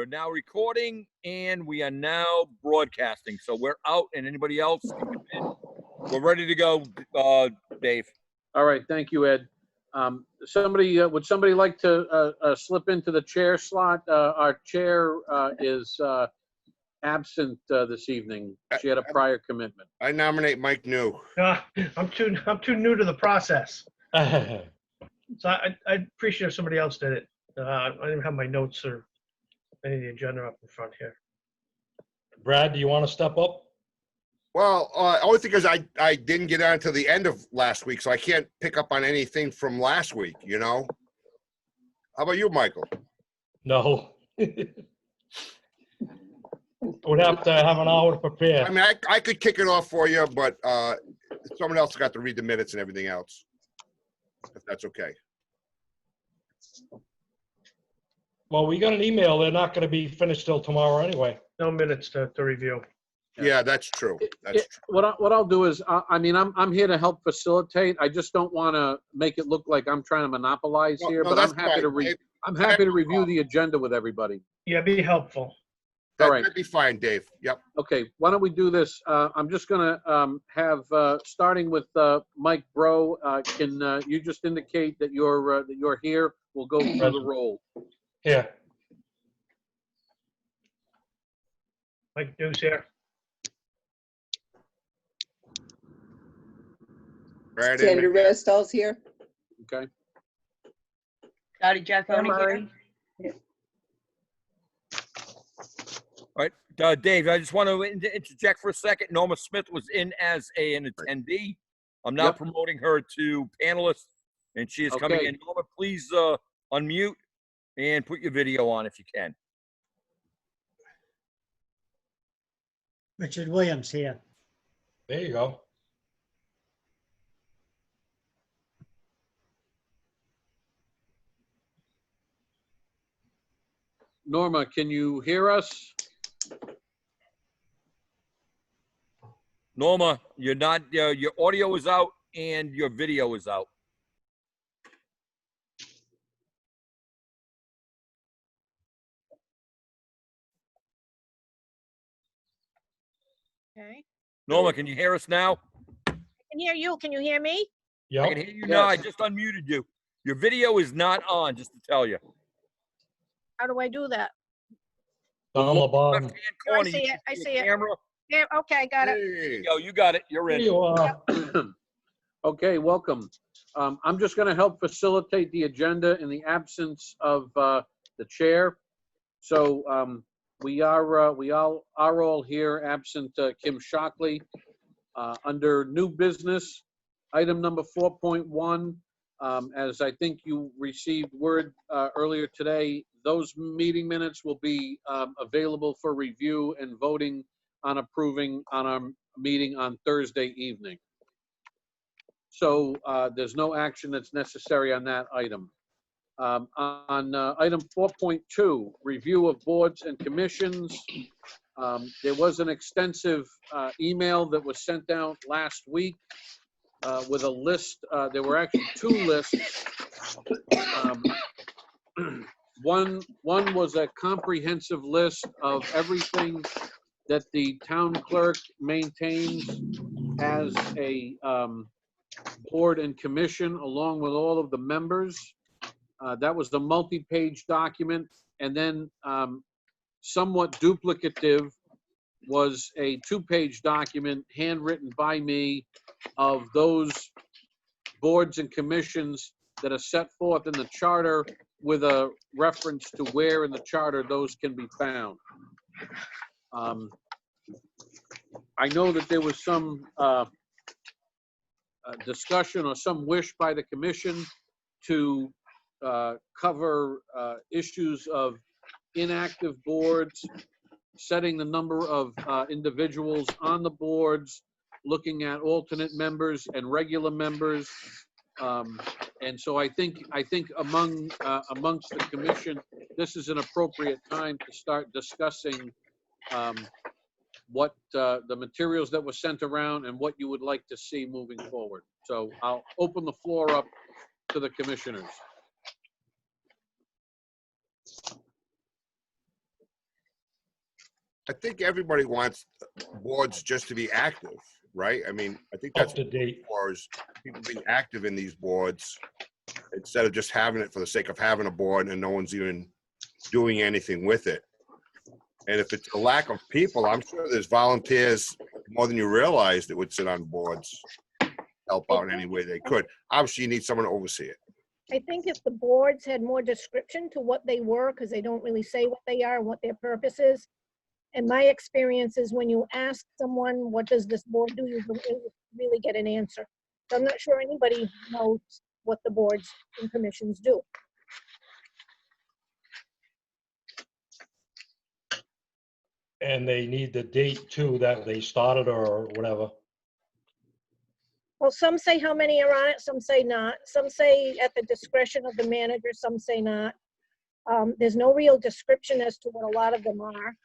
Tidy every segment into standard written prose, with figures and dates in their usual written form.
We're now recording and we are now broadcasting. So we're out, and anybody else, we're ready to go, Dave. All right, thank you, Ed. Would somebody like to slip into the chair slot? Our chair is absent this evening. She had a prior commitment. I nominate Mike New. I'm too new to the process. So I'd appreciate if somebody else did it. I don't even have my notes or any of the agenda up in front here. Brad, do you want to step up? Well, only thing is I didn't get on to the end of last week, so I can't pick up on anything from last week, you know? How about you, Michael? No. Would have to have an hour to prepare. I mean, I could kick it off for you, but someone else got to read the minutes and everything else, if that's okay. Well, we got an email. They're not going to be finished till tomorrow anyway. No minutes to review. Yeah, that's true. That's true. What I'll do is, I mean, I'm here to help facilitate. I just don't want to make it look like I'm trying to monopolize here, but I'm happy to review the agenda with everybody. Yeah, be helpful. That'd be fine, Dave. Yep. Okay, why don't we do this? I'm just gonna have, starting with Mike Bro, can you just indicate that you're here? We'll go through the roll. Yeah. Mike Deuce here. Right. Sandra Restall's here. Okay. Dottie Giacomo here. All right, Dave, I just want to interject for a second. Norma Smith was in as an attendee. I'm now promoting her to panelist, and she is coming in. Norma, please unmute and put your video on if you can. Richard Williams here. There you go. Norma, can you hear us? Norma, you're not. Your audio is out and your video is out. Okay. Norma, can you hear us now? I can hear you. Can you hear me? Yep. I can hear you now. I just unmuted you. Your video is not on, just to tell you. How do I do that? Down the bottom. Left-hand Oh, I corner, see you it. can I see see a it. camera. Yeah, okay, got it. Hey. Yo, you got it. You're There in. you are. Okay, welcome. I'm just going to help facilitate the agenda in the absence of the chair. So we all are all here absent Kim Shockley. Under new business, item number 4.1, as I think you received word earlier today, those meeting minutes will be available for review and voting on approving on our meeting on Thursday evening. So there's no action that's necessary on that item. On item 4.2, review of boards and commissions, there was an extensive email that was sent out last week with a list. There were actually two lists. One was a comprehensive list of everything that the town clerk maintains as a board and commission, along with all of the members. That was the multi-page document. And then somewhat duplicative was a 2-page document handwritten by me of those boards and commissions that are set forth in the charter with a reference to where in the charter those can be found. I know that there was some discussion or some wish by the commission to cover issues of inactive boards, setting the number of individuals on the boards, looking at alternate members and regular members. And so I think amongst the commission, this is an appropriate time to start discussing what the materials that were sent around and what you would like to see moving forward. So I'll open the floor up to the commissioners. I think everybody wants boards just to be active, right? I mean, I think that's Up to date. for is people being active in these boards instead of just having it for the sake of having a board and no one's even doing anything with it. And if it's a lack of people, I'm sure there's volunteers more than you realize that would sit on boards, help out in any way they could. Obviously, you need someone to oversee it. I think if the boards had more description to what they were, because they don't really say what they are and what their purpose is. And my experience is when you ask someone, what does this board do, you really get an answer. So I'm not sure anybody knows what the boards and commissions do. And they need the date too that they started or whatever. Well, some say how many are on it, some say not. Some say at the discretion of the manager, some say not. There's no real description as to what a lot of them are.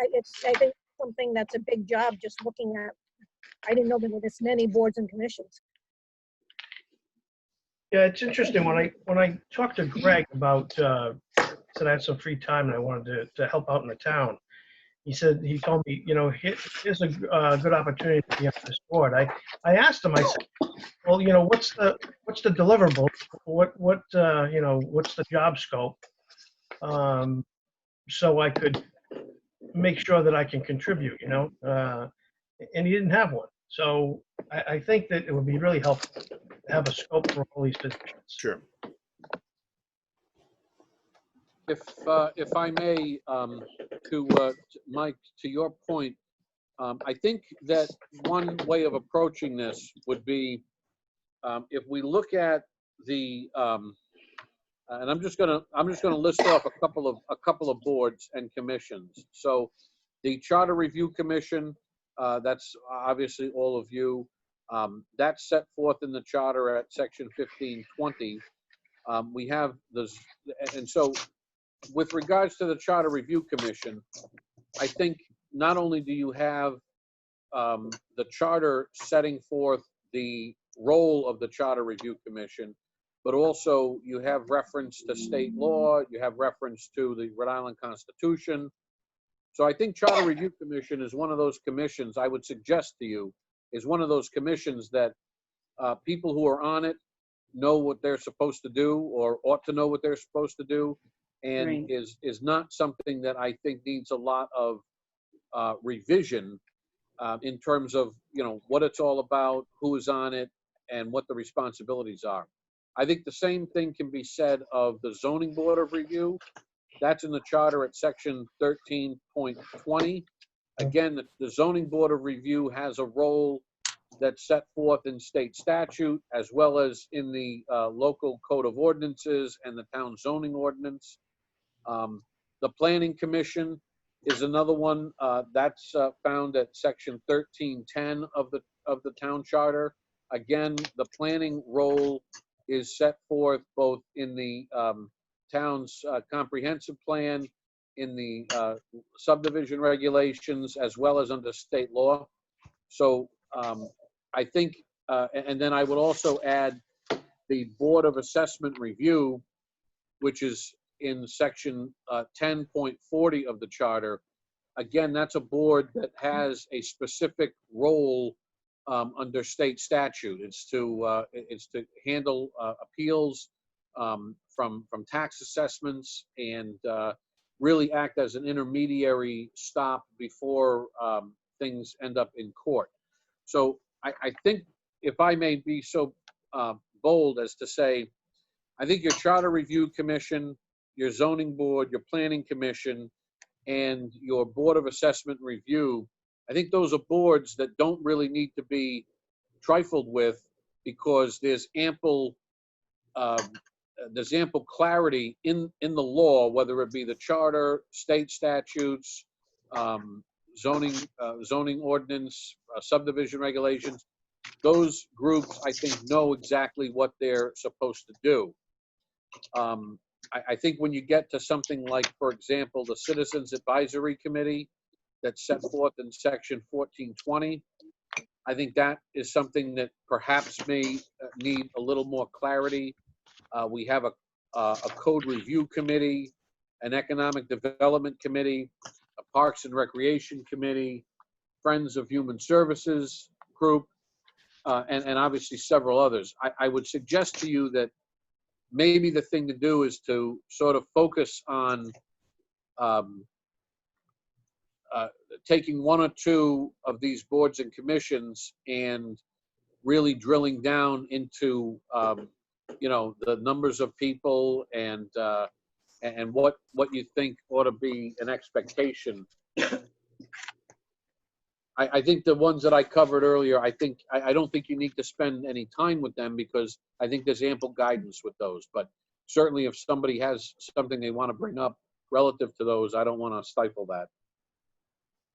I think something that's a big job just looking at. I didn't know there were this many boards and commissions. Yeah, it's interesting. When I talked to Greg about, said I had some free time and I wanted to help out in the town. He told me, you know, here's a good opportunity to be on this board. I asked him, I said, well, you know, what's the deliverable? You know, what's the job scope? So I could make sure that I can contribute, you know, and he didn't have one. So I think that it would be really helpful to have a scope for all these positions. Sure. If I may, to Mike, to your point, I think that one way of approaching this would be if we look at the and I'm just gonna list off a couple of boards and commissions. So the Charter Review Commission, that's obviously all of you. That's set forth in the charter at section 1520. We have this, and so with regards to the Charter Review Commission, I think not only do you have the charter setting forth the role of the Charter Review Commission, but also you have reference to state law, you have reference to the Rhode Island Constitution. So I think Charter Review Commission is one of those commissions, I would suggest to you, is one of those commissions that people who are on it know what they're supposed to do or ought to know what they're supposed to do, and Right. is not something that I think needs a lot of revision in terms of, you know, what it's all about, who is on it, and what the responsibilities are. I think the same thing can be said of the Zoning Board of Review. That's in the charter at section 13.20. Again, the Zoning Board of Review has a role that's set forth in state statute as well as in the local code of ordinances and the town zoning ordinance. The Planning Commission is another one that's found at section 1310 of the town charter. Again, the planning role is set forth both in the town's comprehensive plan, in the subdivision regulations, as well as under state law. So I think, and then I would also add the Board of Assessment Review, which is in section 10.40 of the charter. Again, that's a board that has a specific role under state statute. It's to handle appeals from tax assessments and really act as an intermediary stop before things end up in court. So I think, if I may be so bold as to say, I think your Charter Review Commission, your Zoning Board, your Planning Commission, and your Board of Assessment Review, I think those are boards that don't really need to be trifled with, because there's ample clarity in the law, whether it be the charter, state statutes, zoning ordinance, subdivision regulations. Those groups, I think, know exactly what they're supposed to do. I think when you get to something like, for example, the Citizens Advisory Committee that's set forth in section 1420, I think that is something that perhaps may need a little more clarity. We have a code review committee, an economic development committee, a parks and recreation committee, Friends of Human Services group, and obviously several others. I would suggest to you that maybe the thing to do is to sort of focus on taking one or two of these boards and commissions and really drilling down into, you know, the numbers of people and what you think ought to be an expectation. I think the ones that I covered earlier, I don't think you need to spend any time with them because I think there's ample guidance with those. But certainly if somebody has something they want to bring up relative to those, I don't want to stifle that.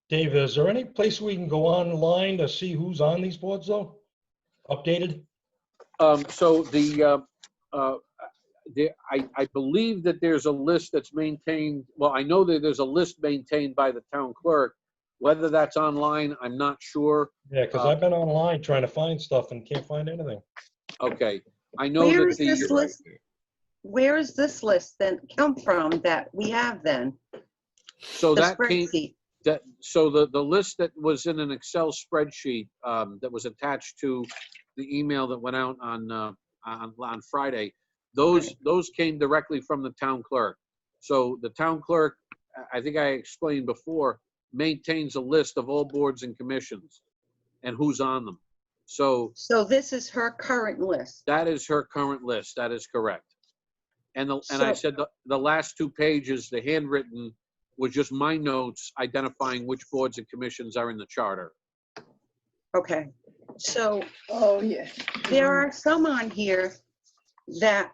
Dave, is there any place we can go online to see who's on these boards though? Updated? So I believe that there's a list that's maintained. Well, I know that there's a list maintained by the town clerk. Whether that's online, I'm not sure. Yeah, because I've been online trying to find stuff and can't find anything. Okay, I know Where that is this list? Where is this list then come from that we have then? So The that came. spreadsheet. So the list that was in an Excel spreadsheet that was attached to the email that went out on Friday, those came directly from the town clerk. So the town clerk, I think I explained before, maintains a list of all boards and commissions and who's on them. So this is her current list. that is her current list. That is correct. And I said the last 2 pages, the handwritten, was just my notes identifying which boards and commissions are in the charter. Okay, so Oh, yeah. there are some on here that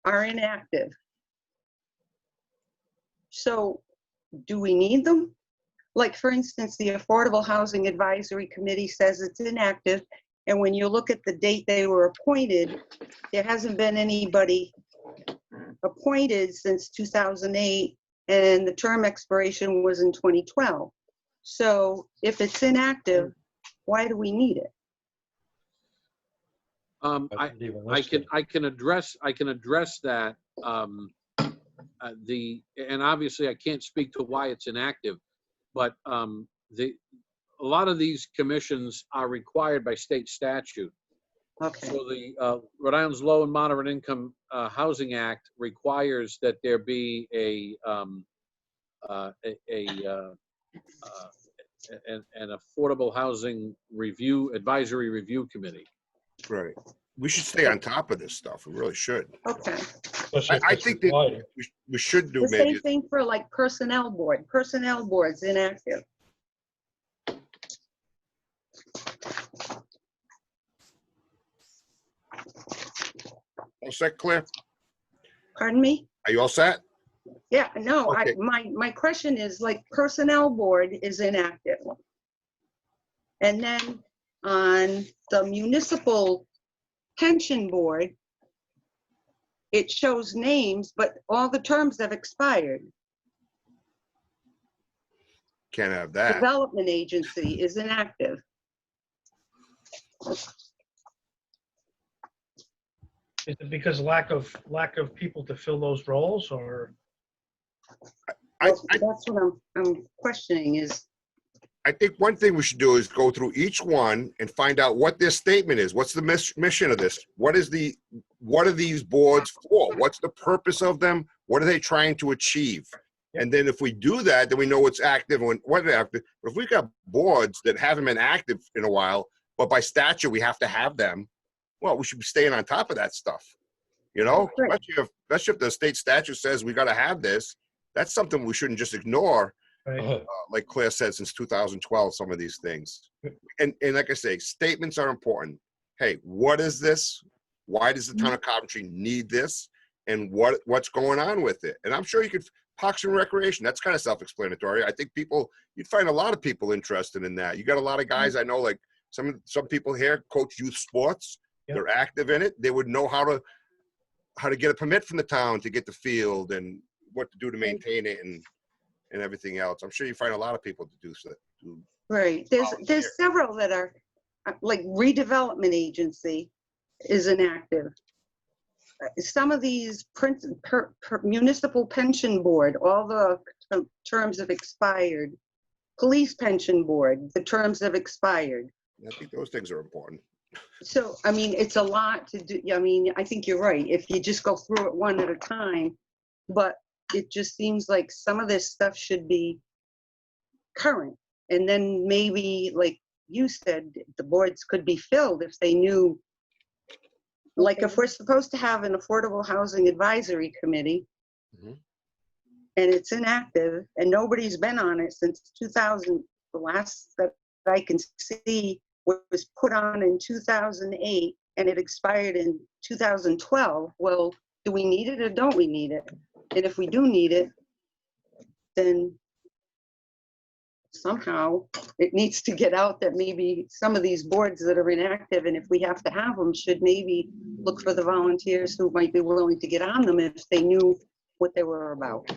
are inactive. So do we need them? Like, for instance, the Affordable Housing Advisory Committee says it's inactive. And when you look at the date they were appointed, there hasn't been anybody appointed since 2008, and the term expiration was in 2012. So if it's inactive, why do we need it? I can address that. And obviously I can't speak to why it's inactive, but a lot of these commissions are required by state statute. Okay. So the Rhode Island's Low and Moderate Income Housing Act requires that there be an affordable housing advisory review committee. Right. We should stay on top of this stuff. We really should. Okay. I think that we should do The same maybe. thing for like personnel board. Personnel board's inactive. All set, Claire? Pardon me? Are you all set? Yeah, no, Okay. my question is like personnel board is inactive. And then on the municipal pension board, it shows names, but all the terms have expired. Can't have that. Development agency is inactive. Is it because lack of people to fill those roles, or? That's what I'm questioning is, I think one thing we should do is go through each one and find out what their statement is. What's the mission of this? What are these boards for? What's the purpose of them? What are they trying to achieve? And then if we do that, then we know what's active and what is active. But if we've got boards that haven't been active in a while, but by statute we have to have them, well, we should be staying on top of that stuff. You know, Right. especially if the state statute says we got to have this. That's something we shouldn't just ignore. Right. Like Claire said, since 2012, some of these things. And like I say, statements are important. Hey, what is this? Why does the town of Coventry need this? And what's going on with it? And I'm sure you could, Parks and Recreation, that's kind of self-explanatory. I think you'd find a lot of people interested in that. You got a lot of guys I know, like some people here coach youth sports. Yep. They're active in it. They would know how to get a permit from the town to get the field and what to do to maintain it and everything else. I'm sure you find a lot of people to do so. right, there's several that are like redevelopment agency is inactive. Some of these municipal pension board, all the terms have expired. Police pension board, the terms have expired. I think those things are important. So, I mean, it's a lot to do. I mean, I think you're right. If you just go through it one at a time, but it just seems like some of this stuff should be current. And then maybe, like you said, the boards could be filled if they knew, like if we're supposed to have an affordable housing advisory committee, Mhm. and it's inactive and nobody's been on it since 2000, the last that I can see was put on in 2008 and it expired in 2012. Well, do we need it or don't we need it? And if we do need it, then somehow it needs to get out that maybe some of these boards that are inactive, and if we have to have them, should maybe look for the volunteers who might be willing to get on them if they knew what they were about.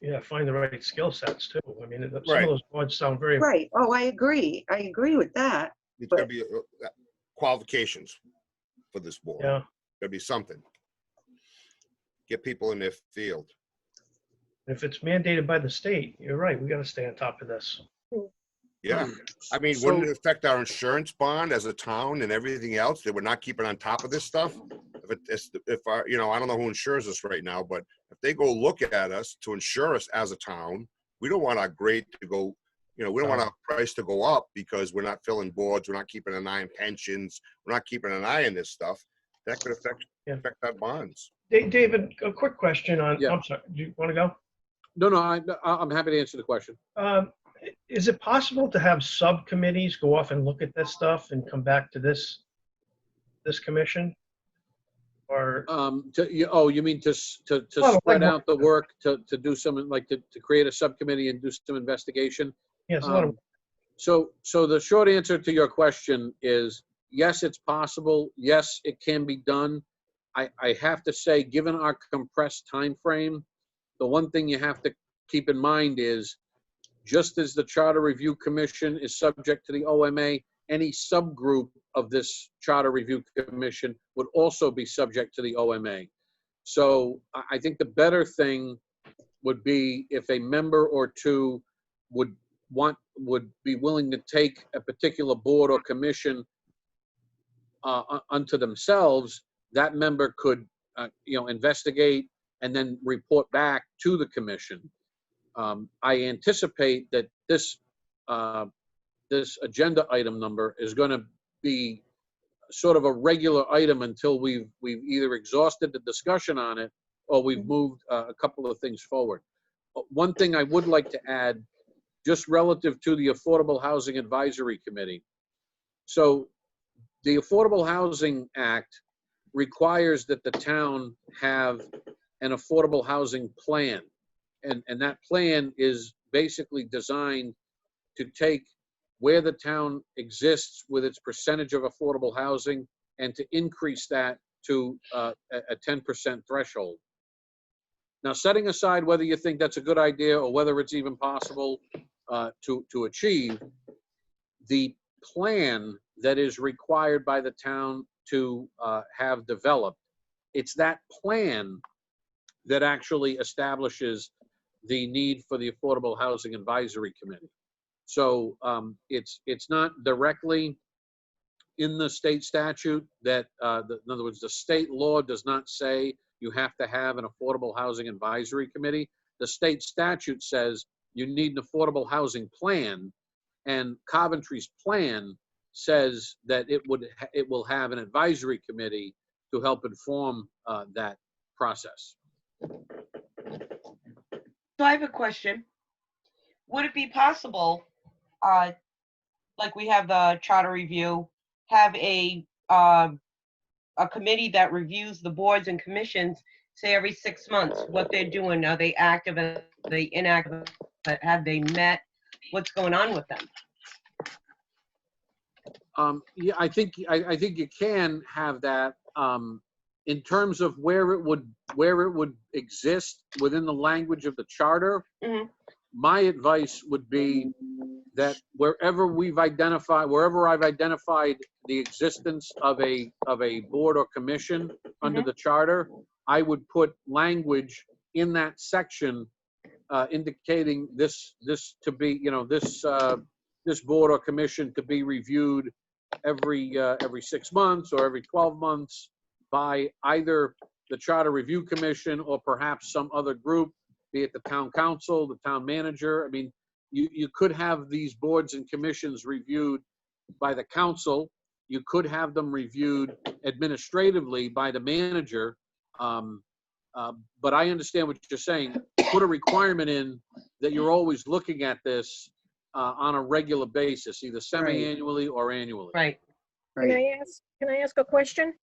Yeah, find the right skill sets too. I mean, some Right. of those boards sound very, Right. Oh, I agree. I agree with that. It's gotta be qualifications for this board. yeah. Gotta be something. Get people in their field. If it's mandated by the state, you're right. We got to stay on top of this. Yeah. I mean, So- wouldn't it affect our insurance bond as a town and everything else that we're not keeping on top of this stuff? If our, you know, I don't know who insures us right now, but if they go look at us to insure us as a town, we don't want our grade to go, you know, we don't want our price to go up because we're not filling boards, we're not keeping an eye on pensions, we're not keeping an eye on this stuff. That could affect our bonds. David, a quick question on, Yeah. I'm sorry, do you want to go? No, I'm happy to answer the question. Is it possible to have subcommittees go off and look at this stuff and come back to this commission? Or, You mean to Well, spread like- out the work, to do something like to create a subcommittee and do some investigation? yes, a lot of, So the short answer to your question is, yes, it's possible. Yes, it can be done. I have to say, given our compressed time frame, the one thing you have to keep in mind is, just as the Charter Review Commission is subject to the OMA, any subgroup of this Charter Review Commission would also be subject to the OMA. So I think the better thing would be if a member or two would be willing to take a particular board or commission unto themselves. That member could, investigate and then report back to the commission. I anticipate that this agenda item number is going to be sort of a regular item until we've either exhausted the discussion on it or we've moved a couple of things forward. One thing I would like to add, just relative to the Affordable Housing Advisory Committee. So the Affordable Housing Act requires that the town have an affordable housing plan. And that plan is basically designed to take where the town exists with its percentage of affordable housing and to increase that to a 10% threshold. Now, setting aside whether you think that's a good idea or whether it's even possible to achieve, the plan that is required by the town to have developed, it's that plan that actually establishes the need for the Affordable Housing Advisory Committee. So it's not directly in the state statute that, in other words, the state law does not say you have to have an Affordable Housing Advisory Committee. The state statute says you need an affordable housing plan, and Coventry's plan says that it will have an advisory committee to help inform that process. So I have a question. Would it be possible, like we have the charter review, have a committee that reviews the boards and commissions, say every 6 months, what they're doing? Are they active? Are they inactive? Have they met? What's going on with them? Yeah, I think you can have that. In terms of where it would exist within the language of the charter, Mhm. my advice would be that wherever I've identified the existence of a board or commission under the charter, I would put language in that section indicating this to be, this board or commission to be reviewed every 6 months or every 12 months by either the Charter Review Commission or perhaps some other group, be it the town council, the town manager. I mean, you could have these boards and commissions reviewed by the council. You could have them reviewed administratively by the manager. But I understand what you're saying. Put a requirement in that you're always looking at this on a regular basis, either semi-annually or annually. Right. Can I ask a question?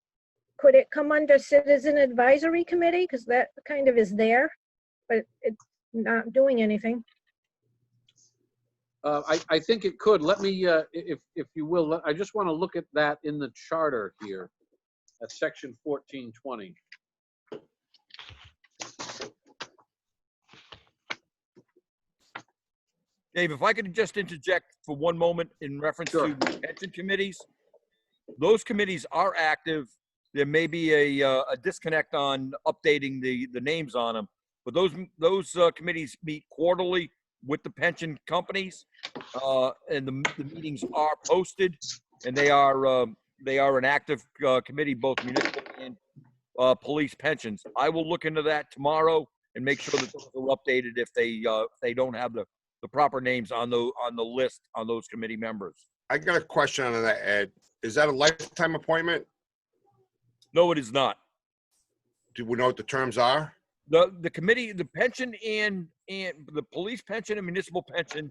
Could it come under Citizen Advisory Committee? Because that kind of is there, but it's not doing anything. I think it could. Let me, if you will, I just want to look at that in the charter here, at section 1420. Dave, if I could just interject for one moment in reference Sure. to pension committees. Those committees are active. There may be a disconnect on updating the names on them, but those committees meet quarterly with the pension companies, and the meetings are posted, and they are an active committee, both municipal and police pensions. I will look into that tomorrow and make sure that those are updated if they don't have the proper names on the list on those committee members. I got a question on that, Ed. Is that a lifetime appointment? No, it is not. Do we know what the terms are? The committee, the pension and the police pension and municipal pension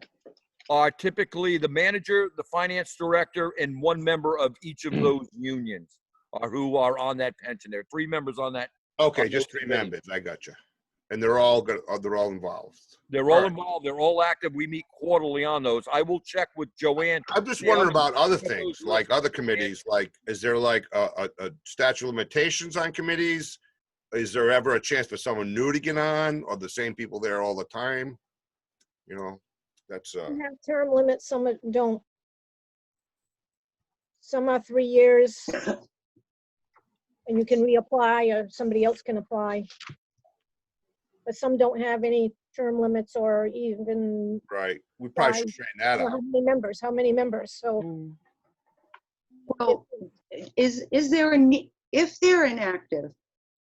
are typically the manager, the finance director, and one member of each of those unions who are on that pension. There are 3 members on that. Okay, on just those 3 committees. members. I got you. And they're all good. They're all involved. They're all right. involved. They're all active. We meet quarterly on those. I will check with Joanne. I'm just Yeah, wondering I'm- about other Get those things, lists. like other committees. Like, is there like a statute of limitations on committees? Is there ever a chance for someone new to get on, or the same people there all the time? That's Some have term limits, some don't. Some are 3 years. And you can reapply, or somebody else can apply. But some don't have any term limits or even right. We probably should straighten that how out. many members, so. Well, is there if they're inactive,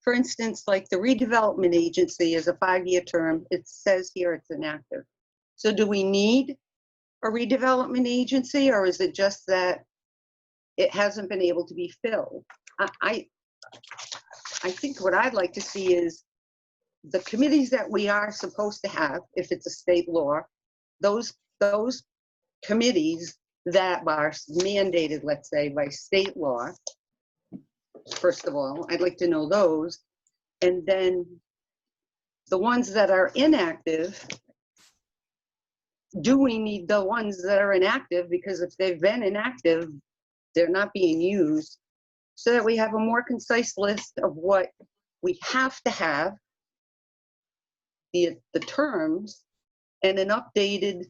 for instance, like the redevelopment agency is a 5-year term, it says here it's inactive. So do we need a redevelopment agency, or is it just that it hasn't been able to be filled? I think what I'd like to see is the committees that we are supposed to have, if it's a state law, those committees that are mandated, let's say, by state law, first of all, I'd like to know those. And then the ones that are inactive, do we need the ones that are inactive? Because if they've been inactive, they're not being used, so that we have a more concise list of what we have to have, the terms, and an updated,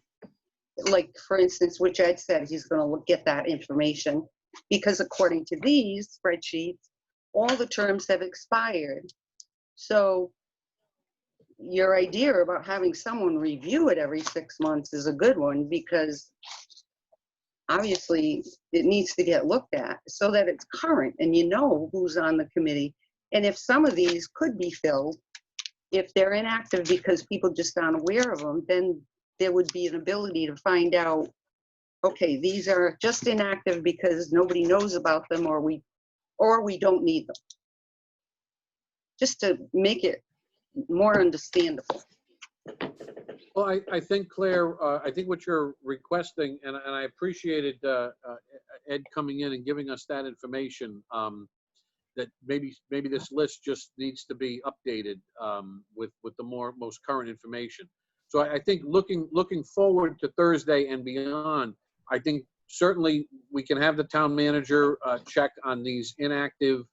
like, for instance, which Ed said he's going to get that information, because according to these spreadsheets, all the terms have expired. So your idea about having someone review it every 6 months is a good one, because obviously it needs to get looked at so that it's current and you know who's on the committee. And if some of these could be filled, if they're inactive because people just aren't aware of them, then there would be an ability to find out, okay, these are just inactive because nobody knows about them, or we don't need them. Just to make it more understandable. Well, I think, Claire, I think what you're requesting, and I appreciated Ed coming in and giving us that information, that maybe this list just needs to be updated with the most current information. So I think looking forward to Thursday and beyond, I think certainly we can have the town manager check on these inactive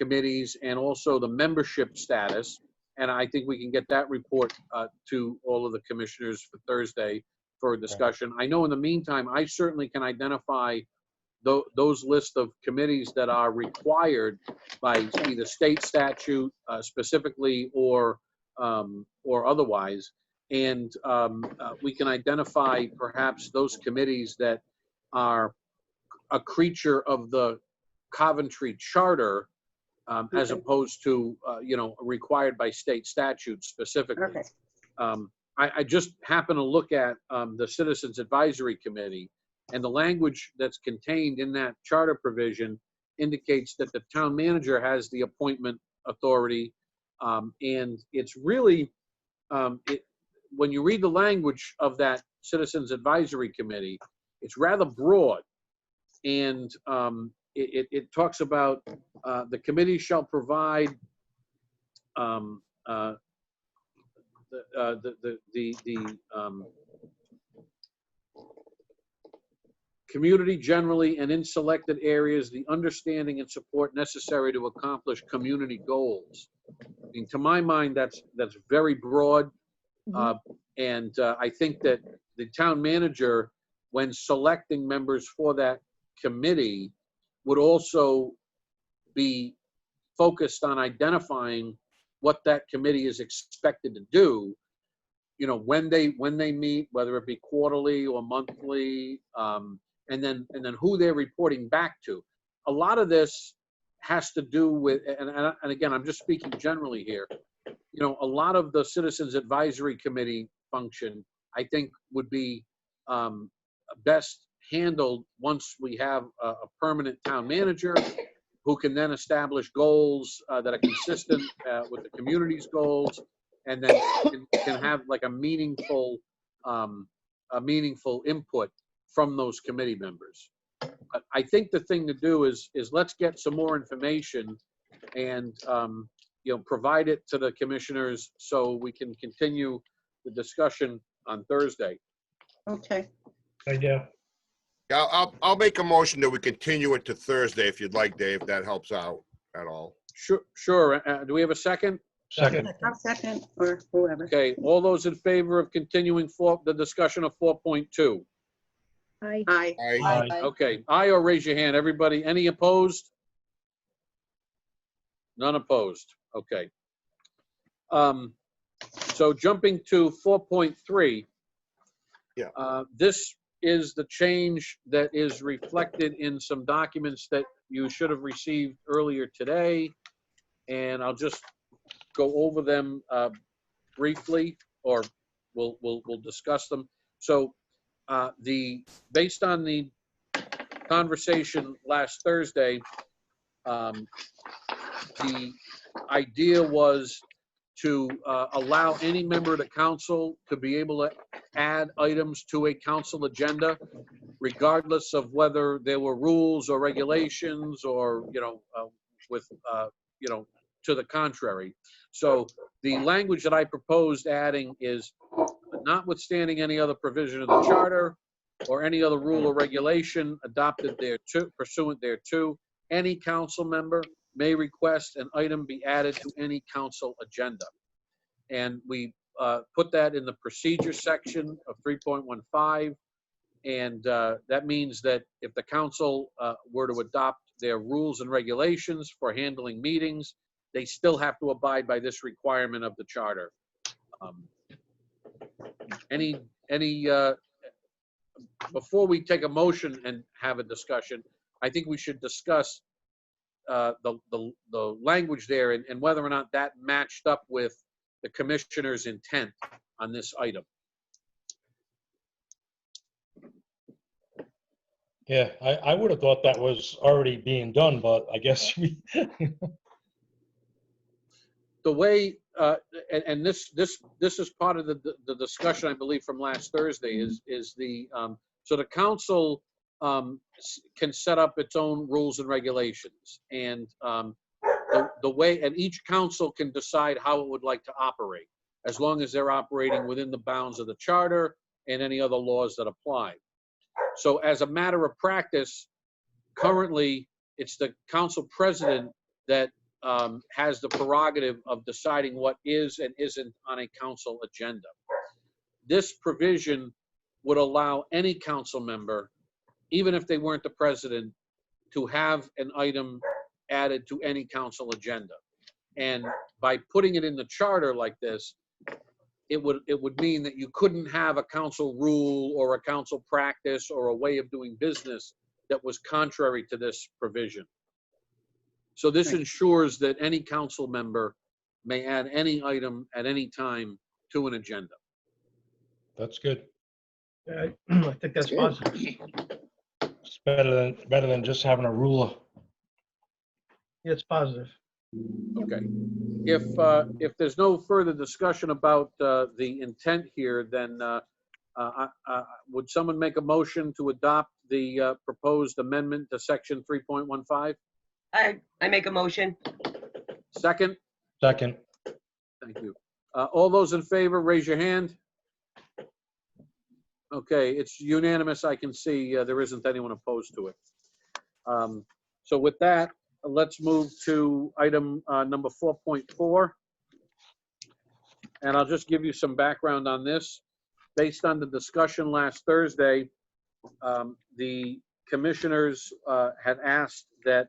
committees and also the membership status. And I think we can get that report to all of the commissioners for Thursday. for discussion. I know in the meantime, I certainly can identify those list of committees that are required by either state statute specifically or otherwise. And we can identify perhaps those committees that are a creature of the Coventry Charter as opposed to, required by state statute specifically. Okay. I just happen to look at the Citizens Advisory Committee, and the language that's contained in that charter provision indicates that the town manager has the appointment authority. And it's really, when you read the language of that Citizens Advisory Committee, it's rather broad. And it talks about the committee shall provide community generally and in selected areas the understanding and support necessary to accomplish community goals. I mean, to my mind, that's very broad. And I think that the town manager, when selecting members for that committee, would also be focused on identifying what that committee is expected to do, when they meet, whether it be quarterly or monthly, and then who they're reporting back to. A lot of this has to do with, and again, I'm just speaking generally here, a lot of the Citizens Advisory Committee function, I think, would be best handled once we have a permanent town manager who can then establish goals that are consistent with the community's goals, and then can have like a meaningful input from those committee members. But I think the thing to do is let's get some more information and provide it to the commissioners so we can continue the discussion on Thursday. Okay. Yeah. Yeah, I'll make a motion that we continue it to Thursday if you'd like, Dave. That helps out at all. Sure. Do we have a second? Second. I'll second, or whoever. Okay. All those in favor of continuing the discussion of 4.2? Aye. Aye. Aye. Okay. Aye, or raise your hand. Everybody. Any opposed? None opposed. Okay. So jumping to 4.3. Yeah. This is the change that is reflected in some documents that you should have received earlier today. And I'll just go over them briefly, or we'll discuss them. So based on the conversation last Thursday, the idea was to allow any member of the council to be able to add items to a council agenda, regardless of whether there were rules or regulations or, to the contrary. So the language that I proposed adding is, notwithstanding any other provision of the charter or any other rule or regulation adopted thereto, pursuant thereto, any council member may request an item be added to any council agenda. And we put that in the procedure section of 3.15. And that means that if the council were to adopt their rules and regulations for handling meetings, they still have to abide by this requirement of the charter. Before we take a motion and have a discussion, I think we should discuss the language there and whether or not that matched up with the commissioner's intent on this item. Yeah, I would have thought that was already being done, but I guess we. The way, and this is part of the discussion, I believe, from last Thursday, is the, so the council can set up its own rules and regulations, and the way, and each council can decide how it would like to operate, as long as they're operating within the bounds of the charter and any other laws that apply. So as a matter of practice, currently, it's the council president that has the prerogative of deciding what is and isn't on a council agenda. This provision would allow any council member, even if they weren't the president, to have an item added to any council agenda. And by putting it in the charter like this, it would mean that you couldn't have a council rule or a council practice or a way of doing business that was contrary to this provision. So this ensures that any council member may add any item at any time to an agenda. That's good. I think that's positive. It's better than just having a ruler. Yeah, it's positive. Okay. If there's no further discussion about the intent here, then would someone make a motion to adopt the proposed amendment to section 3.15? I make a motion. Second? Second. Thank you. All those in favor, raise your hand. Okay, it's unanimous. I can see there isn't anyone opposed to it. So with that, let's move to item number 4.4. And I'll just give you some background on this. Based on the discussion last Thursday, the commissioners had asked that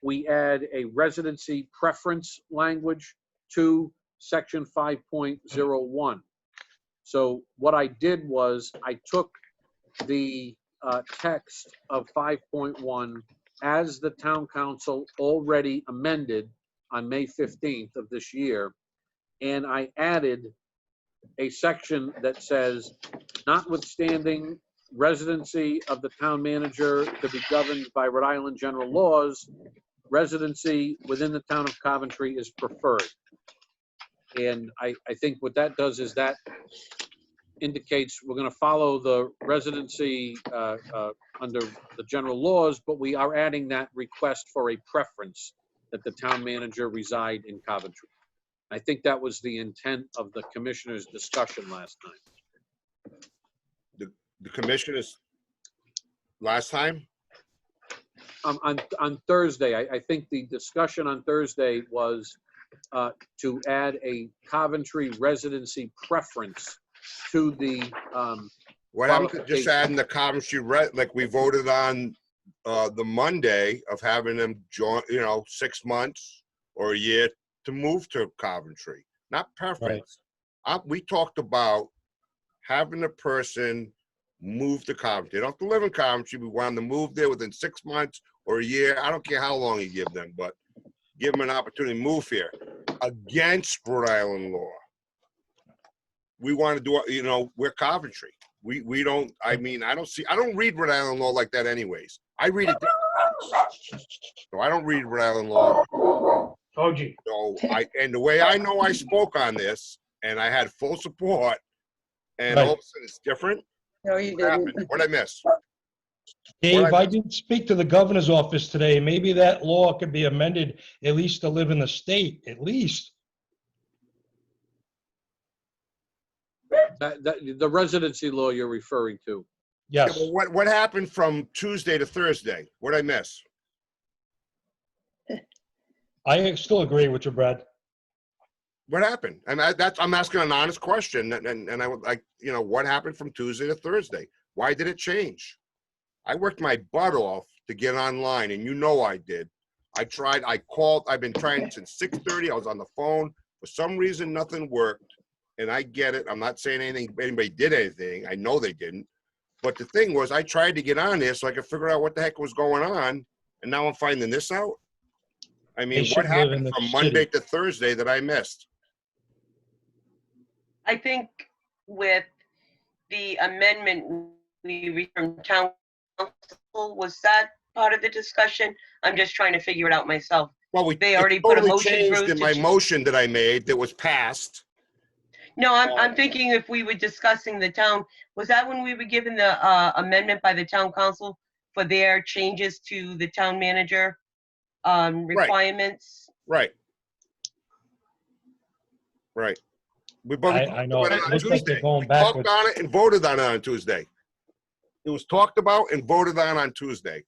we add a residency preference language to section 5.01. So what I did was I took the text of 5.1 as the town council already amended on May 15th of this year, and I added a section that says, notwithstanding residency of the town manager to be governed by Rhode Island general laws, residency within the town of Coventry is preferred. And I think what that does is that indicates we're going to follow the residency under the general laws, but we are adding that request for a preference that the town manager reside in Coventry. I think that was the intent of the commissioners' discussion last time. The commissioners last time? On Thursday, I think the discussion on Thursday was to add a Coventry residency preference to the What happened to just adding the Coventry like we voted on the Monday of having them join, 6 months or a year to move to Coventry, not preference. Right. We talked about having a person move to Coventry. They don't have to live in Coventry. We want them to move there within 6 months or a year. I don't care how long you give them, but give them an opportunity to move here against Rhode Island law. We want to do, we're Coventry. We don't, I don't read Rhode Island law like that anyways. I read it. So I don't read Rhode Island law. Told you. So and the way I know I spoke on this and I had full support and all of a sudden it's different. No, you What happened? didn't. What'd I miss? Dave, I didn't speak to the governor's office today. Maybe that law could be amended at least to live in the state, at least. The residency law you're referring to. Yes. Yeah, but what happened from Tuesday to Thursday? What'd I miss? I still agree with you, Brad. What happened? And I'm asking an honest question, and I would like, what happened from Tuesday to Thursday? Why did it change? I worked my butt off to get online, and I did. I tried. I called. I've been trying since 6:30. I was on the phone. For some reason, nothing worked. And I get it. I'm not saying anybody did anything. I know they didn't. But the thing was, I tried to get on there so I could figure out what the heck was going on. And now I'm finding this out. I mean, what happened from Monday to Thursday that I missed? I think with the amendment we read from town council, was that part of the discussion? I'm just trying to figure it out myself. Well, they already put a motion changed in my motion that I made that was passed. No, I'm thinking if we were discussing the town, was that when we were given the amendment by the town council for their changes to the town manager requirements? Right. I know. It looks like they're going we backwards. talked on it and voted on it on Tuesday. It was talked about and voted on Tuesday.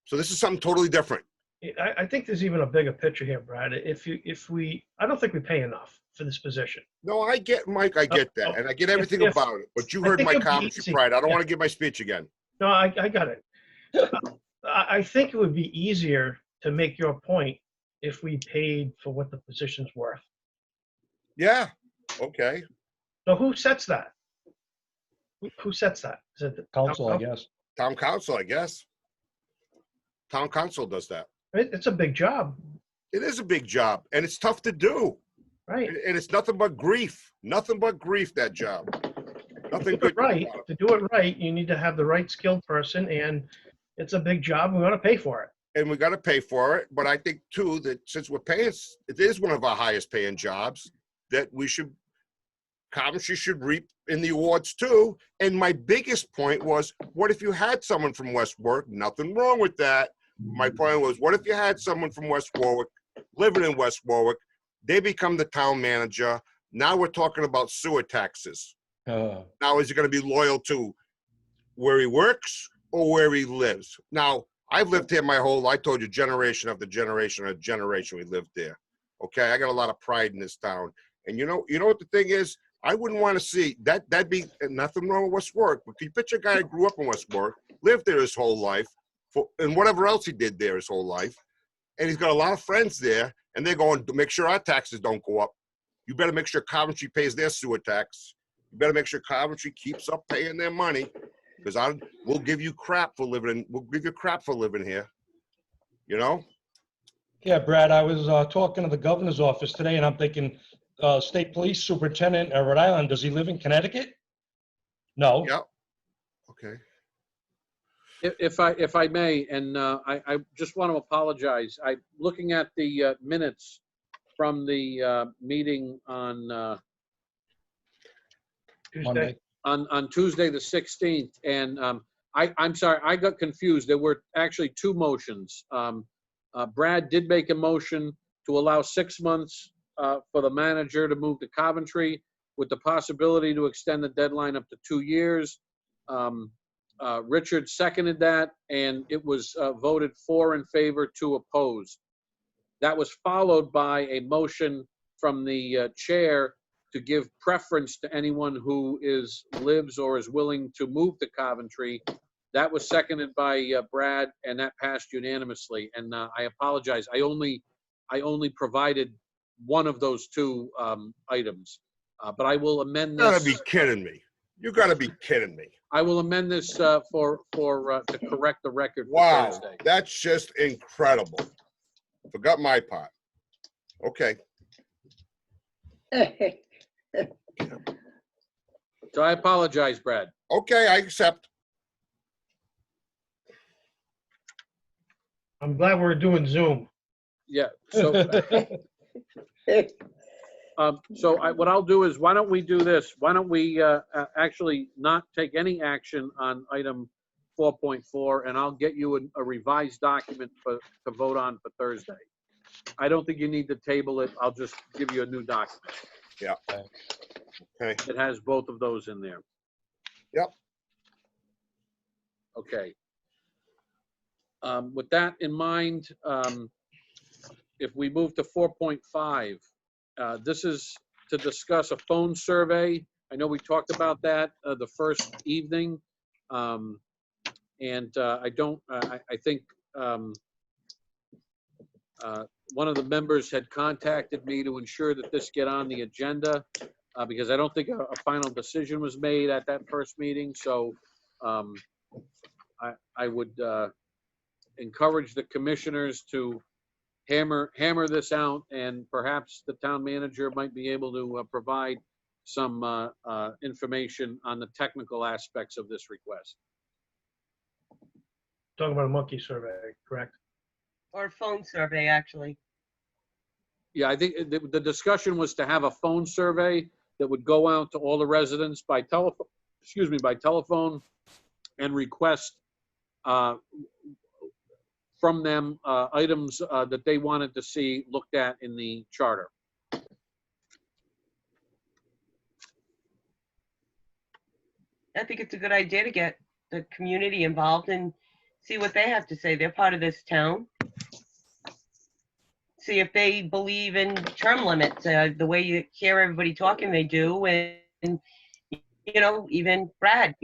So this is something totally different. I think there's even a bigger picture here, Brad. I don't think we pay enough for this position. No, I get, Mike, I get that, and I get everything If- about it, but you I heard think my it'd be comments, easy. Pride. I don't Yeah. want to give my speech again. No, I got it. I think it would be easier to make your point if we paid for what the position's worth. Yeah, okay. So who sets that? Who sets that? Is it the Council, I guess. Town council, I guess. Town council does that. It's a big job, It is a big job, and it's tough to do. right? And it's nothing but grief. Nothing but grief, that job. Nothing Do good. it right. To do it right, you need to have the right skilled person, and it's a big job. We want to pay for it. And we got to pay for it. But I think, too, that since we're paying, it is one of our highest paying jobs, that we should, Coventry should reap in the awards, too. And my biggest point was, what if you had someone from West Warwick? Nothing wrong with that. My point was, what if you had someone from West Warwick, living in West Warwick, they become the town manager. Now we're talking about sewer taxes. Now, is he going to be loyal to where he works or where he lives? Now, I've lived here my whole life. I told you, generation after generation after generation, we lived there. Okay, I got a lot of pride in this town. And you know what the thing is? I wouldn't want to see that. That'd be nothing wrong with West Warwick. But you picture a guy who grew up in West Warwick, lived there his whole life, and whatever else he did there his whole life, and he's got a lot of friends there, and they're going to make sure our taxes don't go up. You better make sure Coventry pays their sewer tax. You better make sure Coventry keeps up paying their money, because we'll give you crap for living. We'll give you crap for living here. You know? Yeah, Brad, I was talking to the governor's office today, and I'm thinking, state police superintendent of Rhode Island, does he live in Connecticut? No. Yep. Okay. If I may, and I just want to apologize. I'm looking at the minutes from the meeting on Monday. on Tuesday, the 16th. And I'm sorry, I got confused. There were actually two motions. Brad did make a motion to allow 6 months for the manager to move to Coventry with the possibility to extend the deadline up to 2 years. Richard seconded that, and it was voted 4 in favor, 2 opposed. That was followed by a motion from the chair to give preference to anyone who lives or is willing to move to Coventry. That was seconded by Brad, and that passed unanimously. And I apologize. I only provided one of those two items, but I will amend You gotta this. be kidding me. You gotta be kidding me. I will amend this to correct the record for Wow, Thursday. that's just incredible. Forgot my part. Okay. So I apologize, Brad. Okay, I accept. I'm glad we're doing Zoom. Yeah. So what I'll do is, why don't we do this? Why don't we actually not take any action on item 4.4, and I'll get you a revised document to vote on for Thursday. I don't think you need to table it. I'll just give you a new document. Yeah. Okay. It has both of those in there. Yep. Okay. With that in mind, if we move to 4.5, this is to discuss a phone survey. I know we talked about that the first evening. And I think one of the members had contacted me to ensure that this get on the agenda because I don't think a final decision was made at that first meeting. So I would encourage the commissioners to hammer this out, and perhaps the town manager might be able to provide some information on the technical aspects of this request. Talking about a monkey survey, correct? Or a phone survey, actually. Yeah, I think the discussion was to have a phone survey that would go out to all the residents by telephone, by telephone, and request from them items that they wanted to see looked at in the charter. I think it's a good idea to get the community involved and see what they have to say. They're part of this town. see if they believe in term limits, the way you hear everybody talking they do, and even Brad,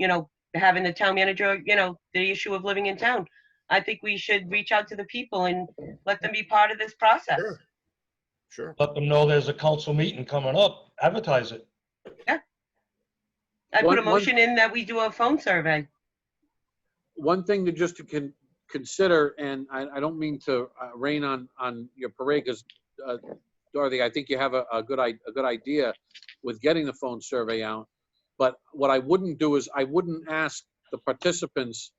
having the town manager, the issue of living in town. I think we should reach out to the people and let them be part of this process. Sure. Let them know there's a council meeting coming up, advertise it. I put a motion in that we do a phone survey. One thing to consider, and I don't mean to rain on your parade, because Dorothy, I think you have a good idea with getting the phone survey out. But what I wouldn't do is I wouldn't ask the participants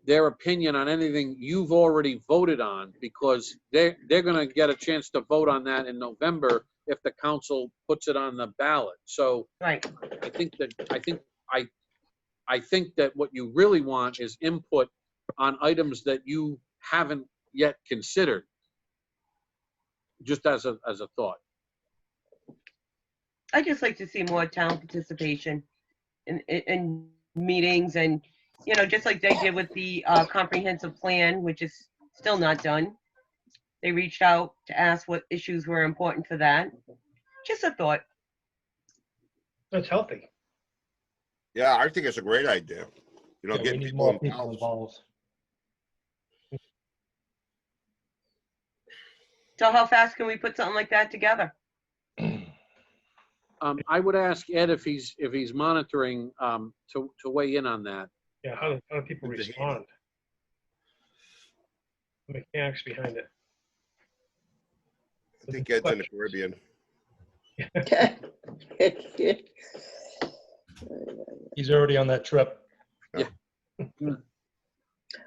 their opinion on anything you've already voted on, because they're going to get a chance to vote on that in November if the council puts it on the ballot. So Right. I think that what you really want is input on items that you haven't yet considered, just as a thought. I just like to see more town participation in meetings, and just like they did with the comprehensive plan, which is still not done. They reached out to ask what issues were important for that. Just a thought. That's healthy. Yeah, I think it's a great idea. Yeah, we get need people more people involved. involved. So how fast can we put something like that together? I would ask Ed if he's monitoring to weigh in on that. Yeah, how do people respond? The mechanics behind it. I think Ed's in the Caribbean. He's already on that trip.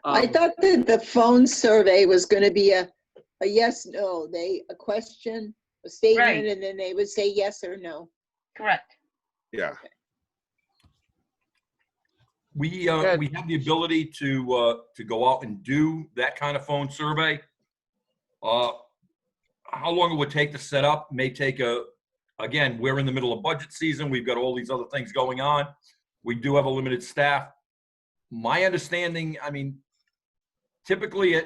I thought that the phone survey was going to be a yes, no, a question, a statement, Right. and then they would say yes or no. Correct. Yeah. We have the ability to go out and do that kind of phone survey. How long it would take to set up may take again, we're in the middle of budget season. We've got all these other things going on. We do have a limited staff. My understanding, typically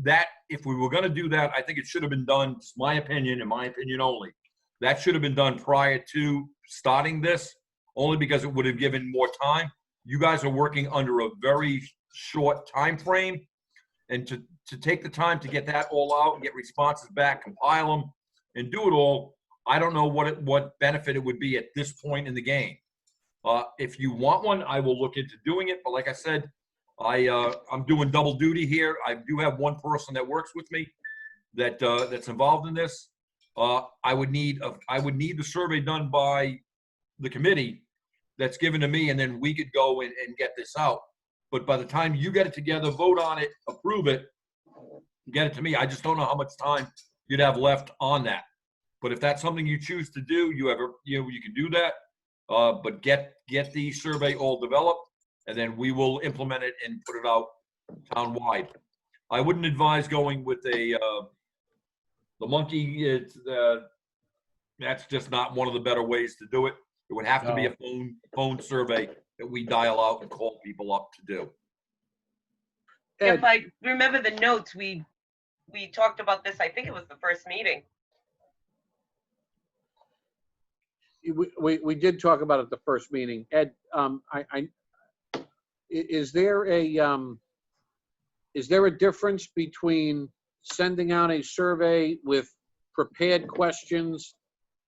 that if we were going to do that, I think it should have been done, it's my opinion, in my opinion only, that should have been done prior to starting this, only because it would have given more time. You guys are working under a very short time frame, and to take the time to get that all out and get responses back, compile them, and do it all, I don't know what benefit it would be at this point in the game. If you want one, I will look into doing it. But like I said, I'm doing double duty here. I do have one person that works with me that's involved in this. I would need the survey done by the committee that's given to me, and then we could go and get this out. But by the time you get it together, vote on it, approve it, get it to me, I just don't know how much time you'd have left on that. But if that's something you choose to do, you can do that. But get the survey all developed, and then we will implement it and put it out town-wide. I wouldn't advise going with the monkey. That's just not one of the better ways to do it. It would have to be a phone survey that we dial out and call people up to do. Ed, If I remember the notes, we talked about this, I think it was the first meeting. we did talk about it the first meeting. Ed, is there a difference between sending out a survey with prepared questions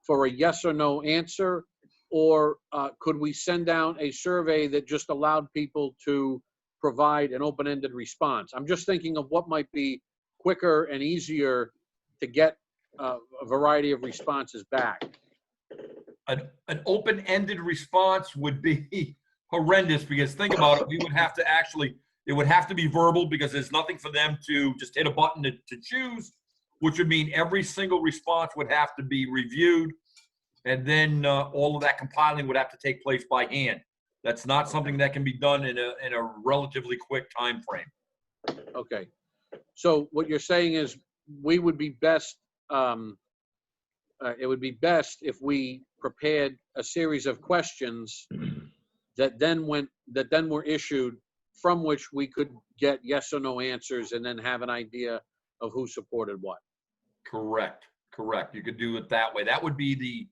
for a yes or no answer, or could we send out a survey that just allowed people to provide an open-ended response? I'm just thinking of what might be quicker and easier to get a variety of responses back. An open-ended response would be horrendous, because think about it, we would have to it would have to be verbal, because there's nothing for them to just hit a button to choose, which would mean every single response would have to be reviewed, and then all of that compiling would have to take place by hand. That's not something that can be done in a relatively quick time frame. Okay. So what you're saying is we would be best, it would be best if we prepared a series of questions that then were issued, from which we could get yes or no answers, and then have an idea of who supported what. Correct. You could do it that way. That would be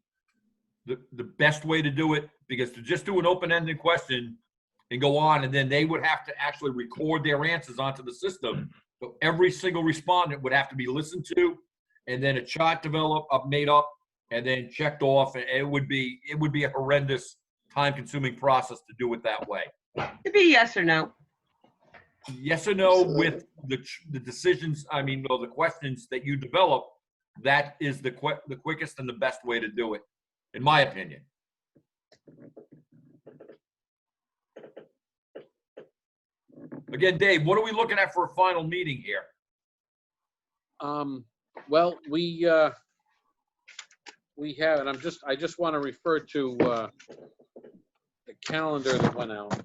the best way to do it, because to just do an open-ended question and go on, and then they would have to actually record their answers onto the system. So every single respondent would have to be listened to, and then a chart made up, and then checked off. And it would be a horrendous, time-consuming process to do it that way. It'd be yes or no. Yes or no with the decisions. I mean, or the questions that you develop. That is the quickest and the best way to do it, in my opinion. Again, Dave, what are we looking at for a final meeting here? Well, we have, and I just want to refer to the calendar that went out.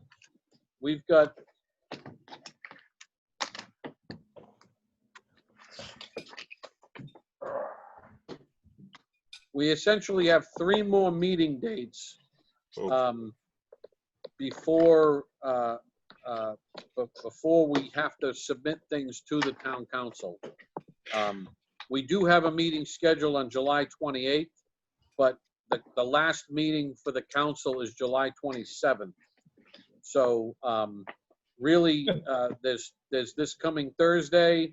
We've got we essentially have 3 more meeting dates before we have to submit things to the town council. We do have a meeting scheduled on July 28th, but the last meeting for the council is July 27th. So really, there's this coming Thursday,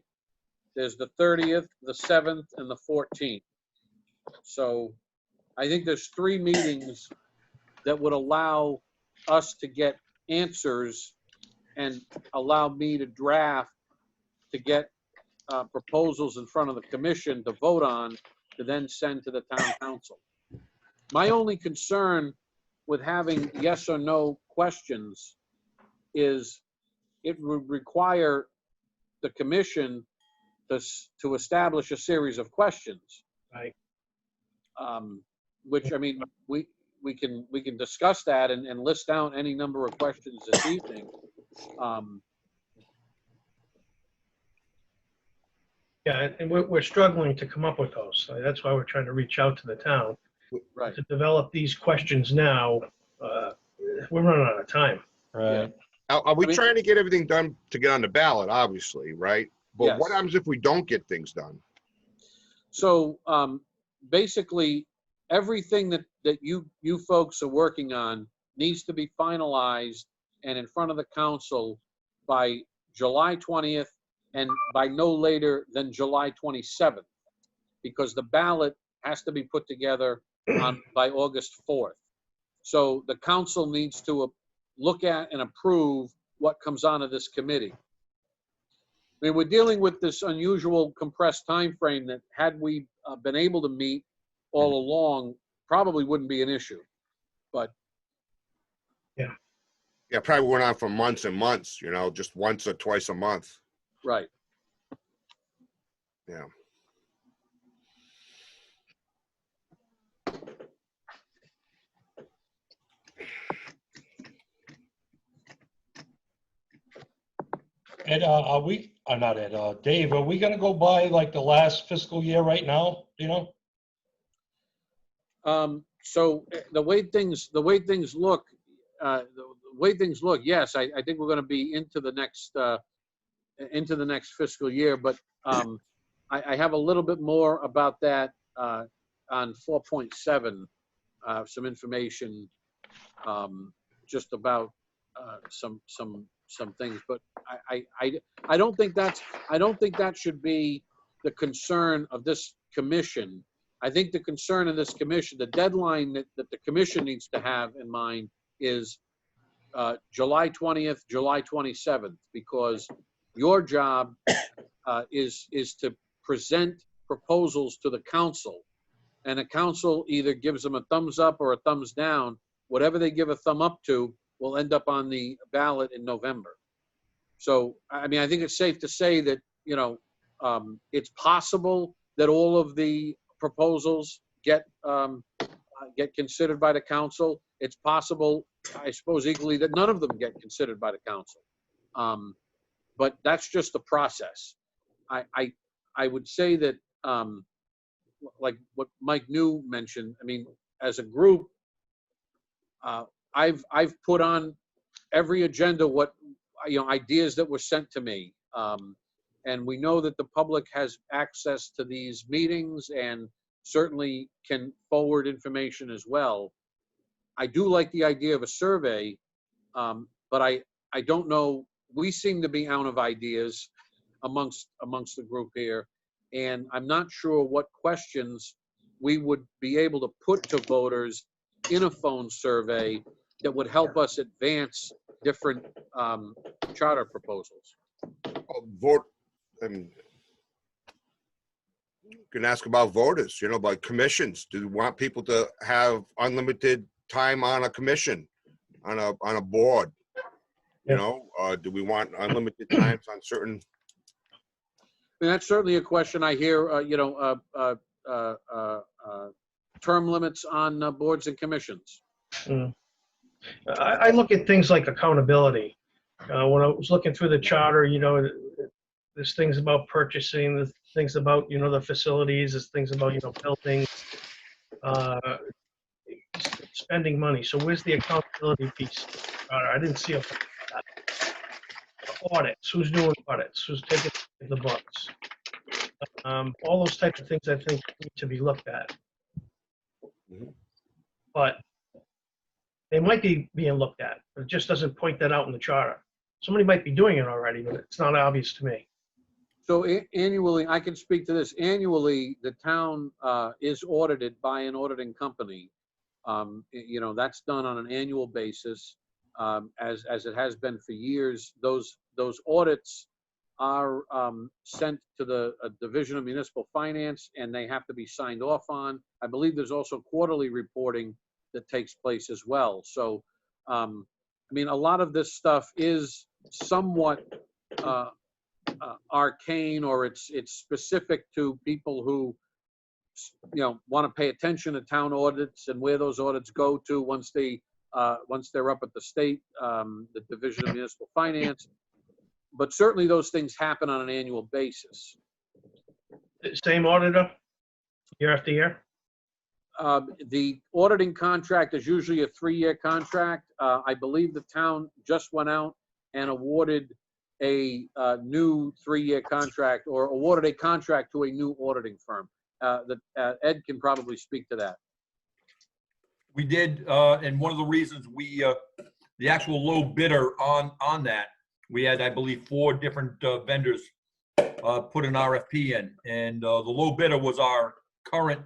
there's the 30th, the 7th, and the 14th. So I think there's 3 meetings that would allow us to get answers and allow me to draft to get proposals in front of the commission to vote on, to then send to the town council. My only concern with having yes or no questions is it would require the commission to establish a series of questions. Right. Which, I mean, we can discuss that and list down any number of questions this evening. Yeah, and we're struggling to come up with those. So that's why we're trying to reach out to the town. Right. To develop these questions now. We're running out of time. Right. Are we I mean- trying to get everything done to get on the ballot, obviously, right? But Yes. what happens if we don't get things done? So basically, everything that you folks are working on needs to be finalized and in front of the council by July 20th and by no later than July 27th, because the ballot has to be put together by August 4th. So the council needs to look at and approve what comes onto this committee. I mean, we're dealing with this unusual compressed time frame that, had we been able to meet all along, probably wouldn't be an issue. But Yeah, probably went on for months and months, you know, just once or twice a month. right. Yeah. Ed, not Ed, Dave, are we gonna go by like the last fiscal year right now, you know? So the way things look, yes, I think we're going to be into the next fiscal year. But I have a little bit more about that on 4.7, some information just about some things. But I don't think that should be the concern of this commission. I think the concern of this commission, the deadline that the commission needs to have in mind is July 20th, July 27th, because your job is to present proposals to the council, and the council either gives them a thumbs up or a thumbs down. Whatever they give a thumb up to will end up on the ballot in November. So, I mean, I think it's safe to say that, you know, it's possible that all of the proposals get considered by the council. It's possible, I suppose, equally that none of them get considered by the council. But that's just the process. I would say that, like what Mike New mentioned, I mean, as a group, I've put on every agenda what, you know, ideas that were sent to me. And we know that the public has access to these meetings and certainly can forward information as well. I do like the idea of a survey, but I don't know, we seem to be out of ideas amongst the group here. And I'm not sure what questions we would be able to put to voters in a phone survey that would help us advance different charter proposals. Vote, you can ask about voters, about commissions. Do you want people to have unlimited time on a commission, on a board? Do we want unlimited times on certain? I mean, that's certainly a question I hear, term limits on boards and commissions. I look at things like accountability. When I was looking through the charter, there's things about purchasing, there's things about, the facilities, there's things about, building, spending money. So where's the accountability piece? I didn't see a audits. Who's doing audits? Who's taking the books? All those types of things I think need to be looked at. But they might be being looked at, but it just doesn't point that out in the charter. Somebody might be doing it already, but it's not obvious to me. So annually, I can speak to this. Annually, the town is audited by an auditing company. That's done on an annual basis, as it has been for years. Those audits are sent to the Division of Municipal Finance, and they have to be signed off on. I believe there's also quarterly reporting that takes place as well. So, I mean, a lot of this stuff is somewhat arcane, or it's specific to people who, want to pay attention to town audits and where those audits go to once they're up at the state, the Division of Municipal Finance. But certainly those things happen on an annual basis. Same auditor, year after year? The auditing contract is usually a 3-year contract. I believe the town just went out and awarded a new 3-year contract, or awarded a contract to a new auditing firm. Ed can probably speak to that. We did, and one of the reasons the actual low bidder on that, we had, I believe, 4 different vendors put an RFP in, and the low bidder was our current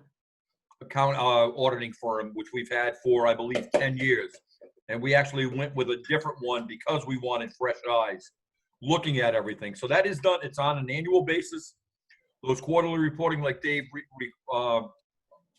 account auditing firm, which we've had for, I believe, 10 years. And we actually went with a different one because we wanted fresh eyes looking at everything. So that is done. It's on an annual basis. Those quarterly reporting, like Dave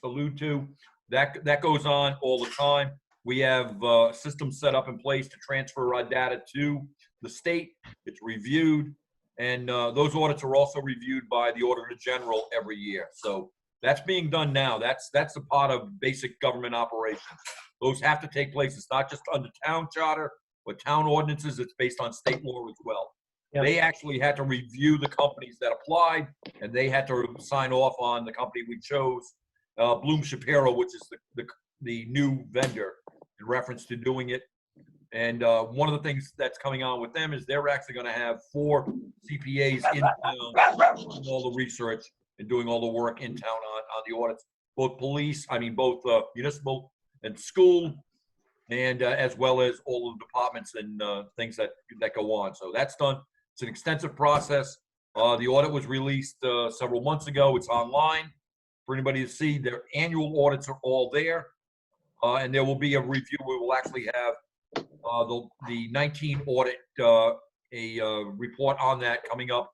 alluded to, that goes on all the time. We have systems set up in place to transfer our data to the state. It's reviewed, and those audits are also reviewed by the Auditor General every year. So that's being done now. That's a part of basic government operations. Those have to take place. It's not just under town charter or town ordinances. It's based on state law as well. Yeah. They actually had to review the companies that applied, and they had to sign off on the company we chose, Bloom Shapiro, which is the new vendor in reference to doing it. And one of the things that's coming on with them is they're actually going to have 4 CPAs in town doing all the research and doing all the work in town on the audits, both municipal and school, and as well as all of the departments and things that go on. So that's done. It's an extensive process. The audit was released several months ago. It's online for anybody to see. Their annual audits are all there, and there will be a review. We will actually have the 19 audit, a report on that coming up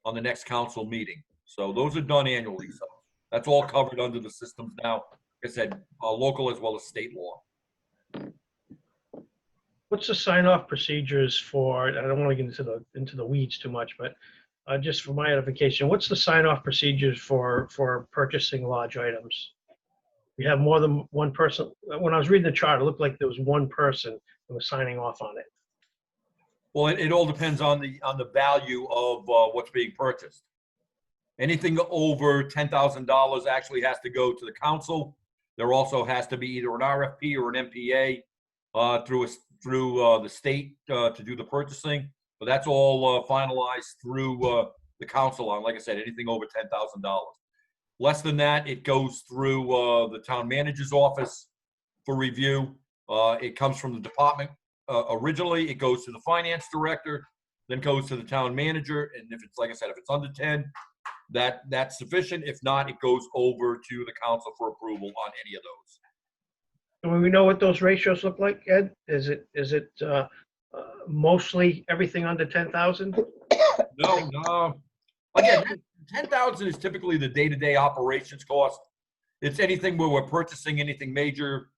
on the next council meeting. So those are done annually. So that's all covered under the systems now. Like I said, local as well as state law. What's the sign-off procedures for? I don't want to get into the weeds too much, but just for my edification, what's the sign-off procedures for purchasing large items? We have more than one person. When I was reading the chart, it looked like there was one person who was signing off on it. Well, it all depends on the value of what's being purchased. Anything over $10,000 actually has to go to the council. There also has to be either an RFP or an MPA through the state to do the purchasing. But that's all finalized through the council on. Like I said, anything over $10,000. Less than that, it goes through the town manager's office for review. It comes from the department. Originally, it goes to the finance director, then goes to the town manager. And if it's, like I said, if it's under 10, that's sufficient. If not, it goes over to the council for approval on any of those. Do we know what those ratios look like, Ed? Is it mostly everything under 10,000? No. Again, 10,000 is typically the day-to-day operations cost. It's anything where we're purchasing anything major,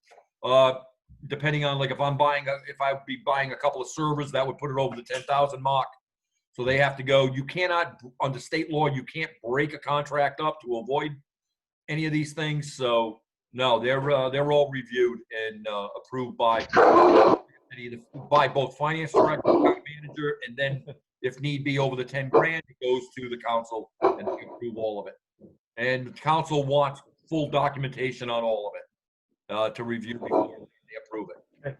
depending on, like, if I'd be buying a couple of servers, that would put it over the 10,000 mark. So they have to go. You cannot, under state law, you can't break a contract up to avoid any of these things. So no, they're all reviewed and approved by both finance director, town manager, and then if need be over the 10 grand, it goes to the council and they approve all of it. And the council wants full documentation on all of it to review before they approve it. Okay.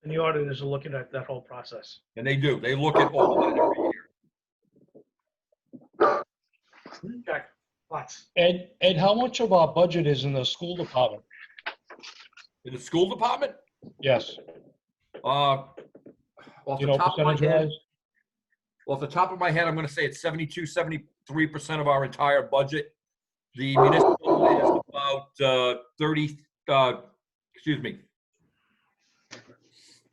And the auditors are looking at that whole process. And they do. They look at all of that every year. Jack, lots. Ed, how much of our budget is in the school department? In the school department, Yes, off you the know, top of my head, percentage-wise? off the top of my head, I'm going to say it's 73% of our entire budget. The municipal is about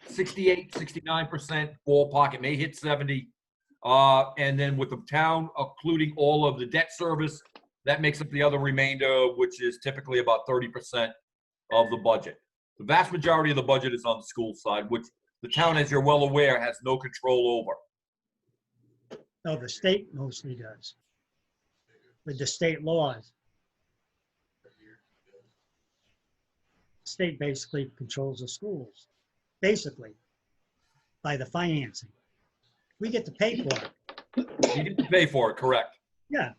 68, 69% ballpark. It may hit 70. And then with the town, including all of the debt service, that makes up the other remainder, which is typically about 30% of the budget. The vast majority of the budget is on the school side, which the town, as you're well aware, has no control over. No, the state mostly does. With the state laws. State basically controls the schools, basically, by the financing. We get to pay for it. You get to pay for it, correct? Yeah,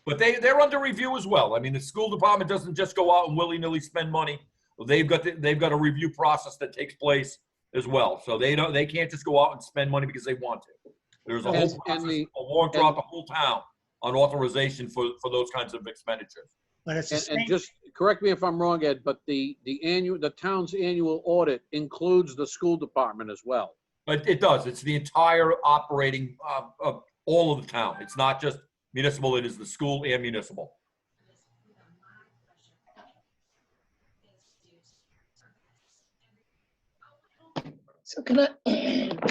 But they're under review as well. I mean, the school department doesn't just go out and willy-nilly spend money. They've got a review process that takes place as well. So they can't just go out and spend money because they want to. There's a whole process along throughout the whole town on authorization for those kinds of expenditures. but it's the And state. just correct me if I'm wrong, Ed, but the town's annual audit includes the school department as well. But it does. It's the entire operating of all of the town. It's not just municipal. It is the school and municipal. So can I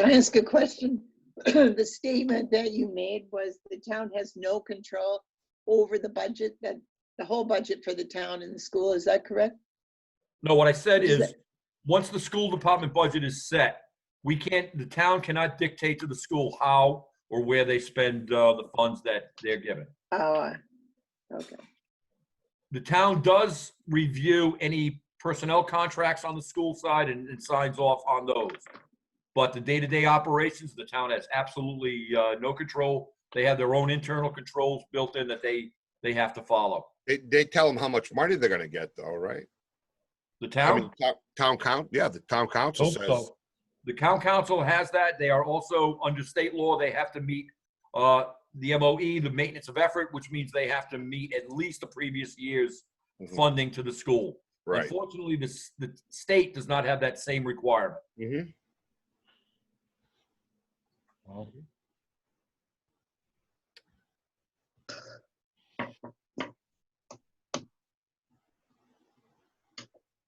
ask a question? The statement that you made was the town has no control over the budget, that the whole budget for the town and the school, is that correct? No, what I said Is is, that- once the school department budget is set, the town cannot dictate to the school how or where they spend the funds that they're given. Oh, okay. The town does review any personnel contracts on the school side and signs off on those. But the day-to-day operations, the town has absolutely no control. They have their own internal controls built in that they have to follow. They tell them how much money they're gonna get though, right? The I town, mean, town council Hope says, so. the town council has that. They are also, under state law, they have to meet the MOE, the maintenance of effort, which means they have to meet at least the previous year's Mhm. funding to the school. right. Unfortunately, the state does not have that same requirement. Mhm.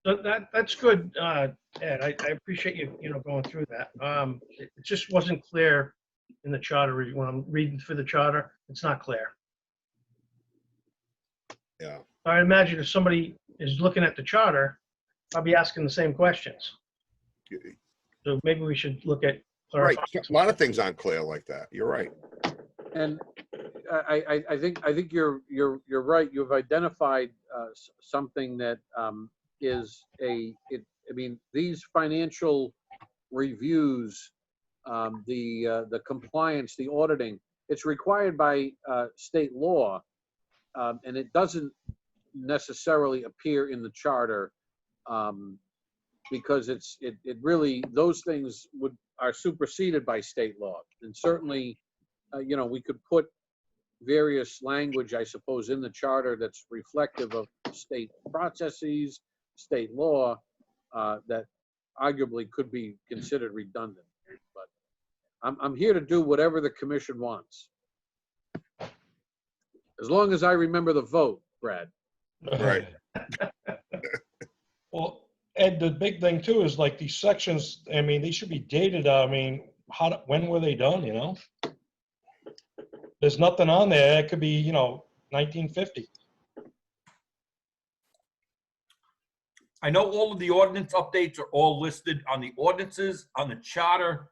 So that's good, Ed. I appreciate you, going through that. It just wasn't clear in the charter. When I'm reading through the charter, it's not clear. Yeah. I imagine if somebody is looking at the charter, I'll be asking the same questions. So maybe we should look at Right. clarifying. A lot of things aren't clear like that. You're right. And I think you're right. You've identified something that these financial reviews, the compliance, the auditing, it's required by state law, and it doesn't necessarily appear in the charter because it really, those things are superseded by state law. And certainly, we could put various language, I suppose, in the charter that's reflective of state processes, state law, that arguably could be considered redundant. But I'm here to do whatever the commission wants. As long as I remember the vote, Brad. Right. Well, Ed, the big thing too is like these sections, I mean, they should be dated. I mean, when were they done, you know? There's nothing on there. It could be, 1950. I know all of the ordinance updates are all listed on the ordinances, on the charter.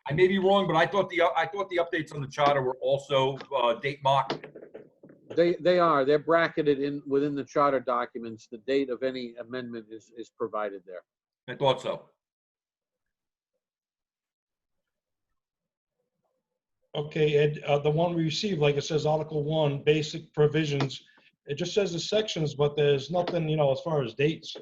I may be wrong, but I thought the updates on the charter were also date marked. They are. They're bracketed in within the charter documents. The date of any amendment is provided there. I thought so. Okay, Ed, the one we received, like it says Article 1, basic provisions. It just says the sections, but there's nothing, as far as dates.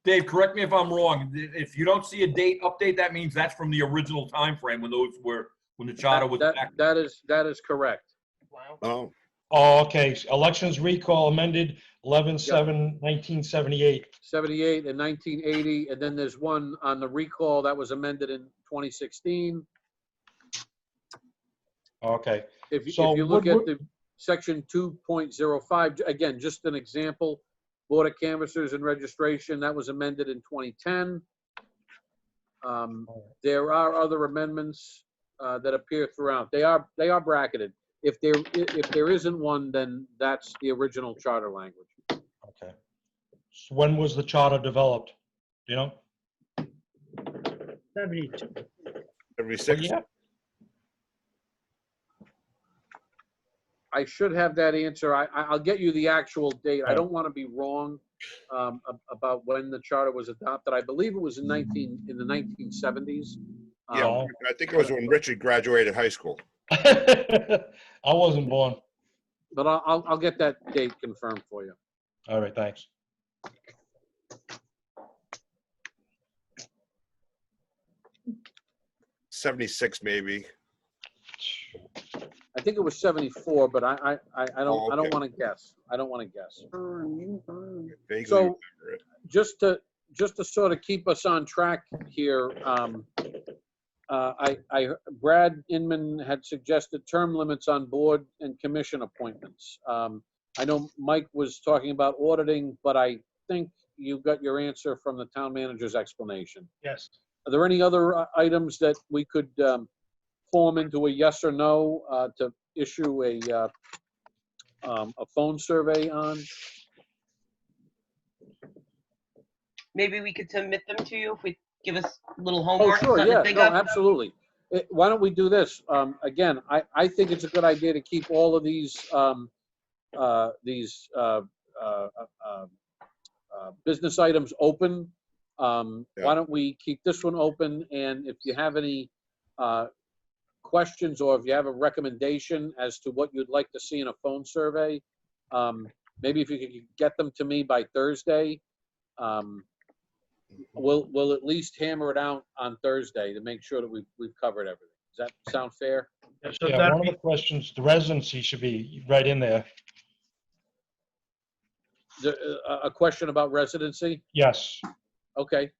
Dave, correct me if I'm wrong. If you don't see a date update, that means that's from the original time frame when the charter was enacted. That is correct. Oh, Oh, okay. Elections recall amended 11/7/1978. 78 and 1980, and then there's one on the recall that was amended in 2016. Okay. If So you look what- at the section 2.05, again, just an example, Board of Canvassers and Registration, that was amended in 2010. There are other amendments that appear throughout. They are bracketed. If there isn't one, then that's the original charter language. Okay. So when was the charter developed? Do you know? 72. 76. Yeah. I should have that answer. I'll get you the actual date. I don't want to be wrong about when the charter was adopted. I believe it was in the 1970s. Yeah, I think it was when Richard graduated high school. I wasn't born. But I'll get that date confirmed for you. All right, thanks. 76 maybe. I think it was 74, but I Oh, don't okay. want to guess. I don't want to guess. Vaguely So- remember it. Just to sort of keep us on track here, Brad Inman had suggested term limits on board and commission appointments. I know Mike was talking about auditing, but I think you got your answer from the town manager's explanation. Yes. Are there any other items that we could form into a yes or no to issue a phone survey on? Maybe we could submit them to you if we give us a little Oh, homework, sure, something yeah, to think no, of. absolutely. Why don't we do this? Again, I think it's a good idea to keep all of these business items open. Why don't we keep this one open? And if you have any questions or if you have a recommendation as to what you'd like to see in a phone survey, maybe if you could get them to me by Thursday, we'll at least hammer it out on Thursday to make sure that we've covered everything. Does that sound fair? So Yeah, that'd one of be, the questions, the residency should be right in there. A question about residency? Yes. Okay.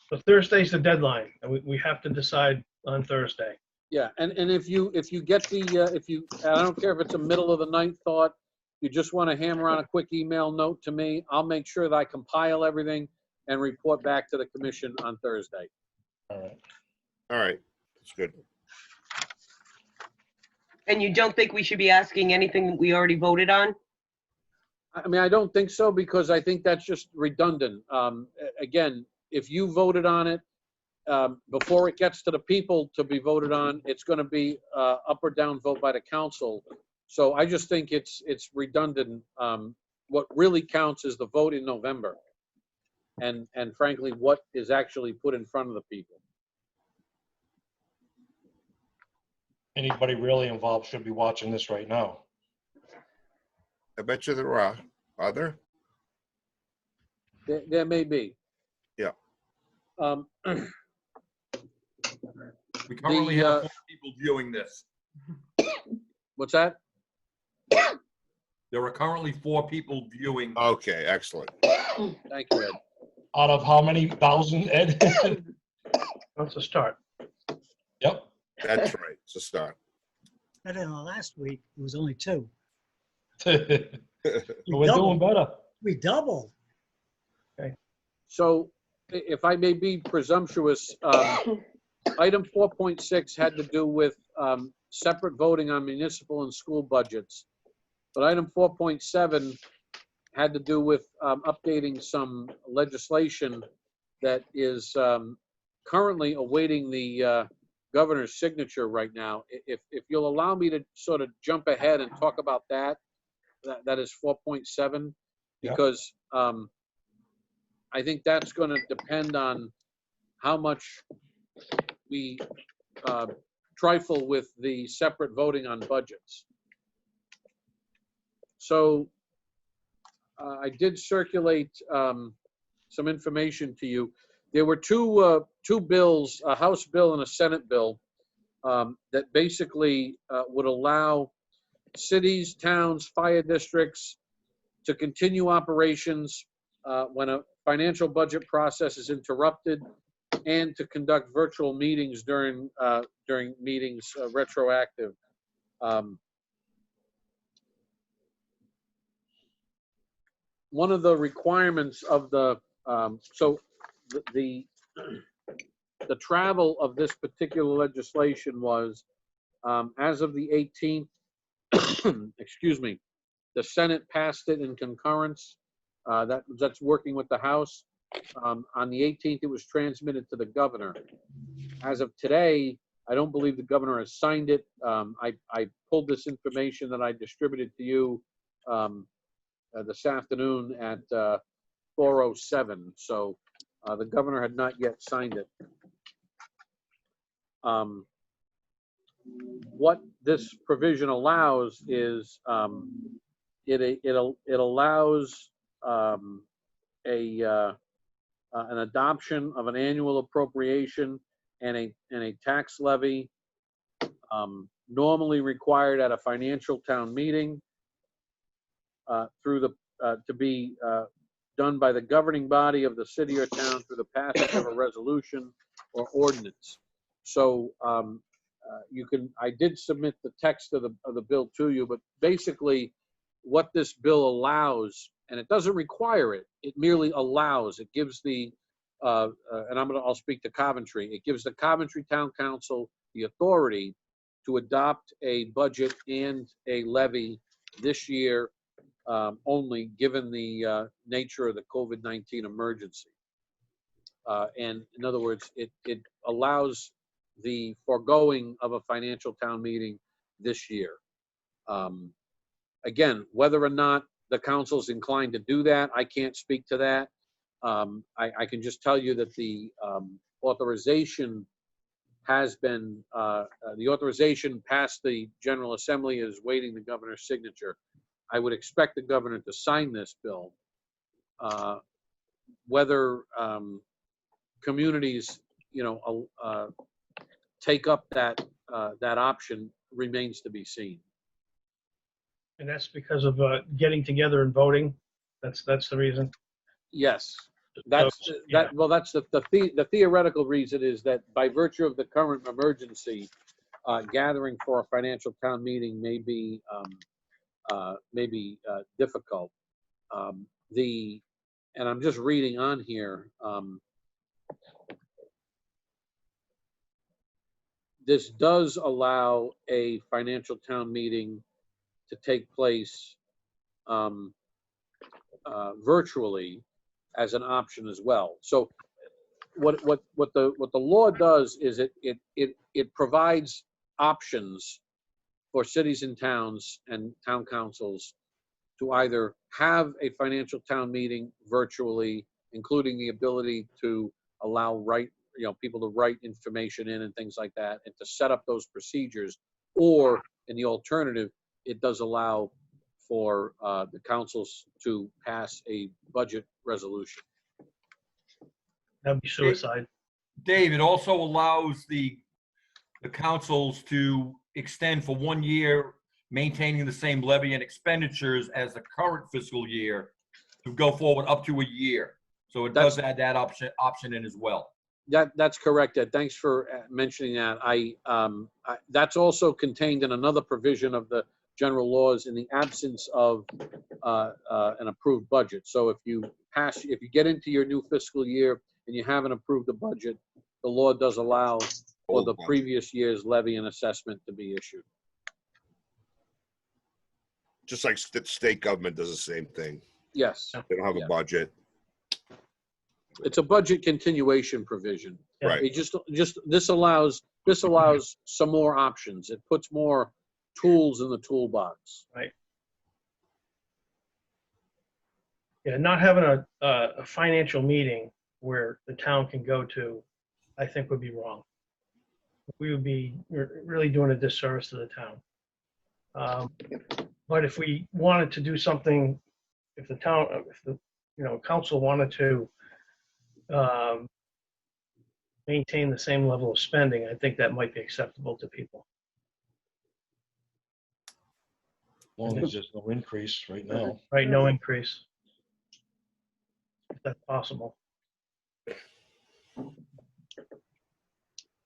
so Thursday's the deadline, and we have to decide on Thursday. Yeah, and if you get the, I don't care if it's a middle of the night thought, you just want to hammer on a quick email note to me, I'll make sure that I compile everything and report back to the commission on Thursday. All right. All right, that's good. And you don't think we should be asking anything we already voted on? I mean, I don't think so, because I think that's just redundant. Again, if you voted on it, before it gets to the people to be voted on, it's going to be up or down vote by the council. So I just think it's redundant. What really counts is the vote in November. And frankly, what is actually put in front of the people. Anybody really involved should be watching this right now. I bet you there are. Are there? There may be. Yeah. We currently have 4 people viewing this. What's that? There are currently 4 people viewing. Okay, excellent. Thank you, Ed. Out of how many thousand, Ed? That's a start. Yep. That's right. It's a start. And in the last week, it was only 2. We're doing doubled. better. We doubled. So if I may be presumptuous, item 4.6 had to do with separate voting on municipal and school budgets. But item 4.7 had to do with updating some legislation that is currently awaiting the governor's signature right now. If you'll allow me to sort of jump ahead and talk about that is 4.7, because I think that's going to depend on how much we trifle with the separate voting on budgets. So I did circulate some information to you. There were two bills, a House bill and a Senate bill, that basically would allow cities, towns, fire districts to continue operations when a financial budget process is interrupted, and to conduct virtual meetings during meetings retroactive. One of the requirements of the the travel of this particular legislation was, as of the 18th, excuse me, the Senate passed it in concurrence. That's working with the House. On the 18th, it was transmitted to the governor. As of today, I don't believe the governor has signed it. I pulled this information that I distributed to you this afternoon at 4:07. So the governor had not yet signed it. What this provision allows is it allows an adoption of an annual appropriation and a tax levy, normally required at a financial town meeting, to be done by the governing body of the city or town through the passage of a resolution or ordinance. So I did submit the text of the bill to you, but basically what this bill allows, and it doesn't require it, it merely allows, it gives the, and I'll speak to Coventry, it gives the Coventry Town Council the authority to adopt a budget and a levy this year, only given the nature of the COVID-19 emergency. And in other words, it allows the foregoing of a financial town meeting this year. Again, whether or not the council's inclined to do that, I can't speak to that. I can just tell you that the authorization has been, the authorization past the General Assembly is waiting the governor's signature. I would expect the governor to sign this bill. Whether communities, take up that option remains to be seen. And that's because of getting together and voting. That's the reason. Yes, that's the theoretical reason is that by virtue of the current emergency, gathering for a financial town meeting may be difficult. And I'm just reading on here. This does allow a financial town meeting to take place virtually as an option as well. So what the law does is it provides options for cities and towns and town councils to either have a financial town meeting virtually, including the ability to allow people to write information in and things like that, and to set up those procedures, or in the alternative, it does allow for the councils to pass a budget resolution. That'd be suicide. Dave, it also allows the the councils to extend for 1 year, maintaining the same levy and expenditures as the current fiscal year to go forward up to a year. So it does add that option in as well. That's correct, Ed. Thanks for mentioning that. That's also contained in another provision of the general laws in the absence of an approved budget. So if you get into your new fiscal year and you haven't approved the budget, the law does allow for the previous year's levy and assessment to be issued. Just like state government does the same thing. Yes. They don't have a budget. It's a budget continuation provision. Right. It this allows some more options. It puts more tools in the toolbox. Right. Yeah, not having a financial meeting where the town can go to, I think would be wrong. We would be really doing a disservice to the town. But if we wanted to do something, if the council wanted to maintain the same level of spending, I think that might be acceptable to people. As long as there's no increase right now. Right, no increase. If that's possible.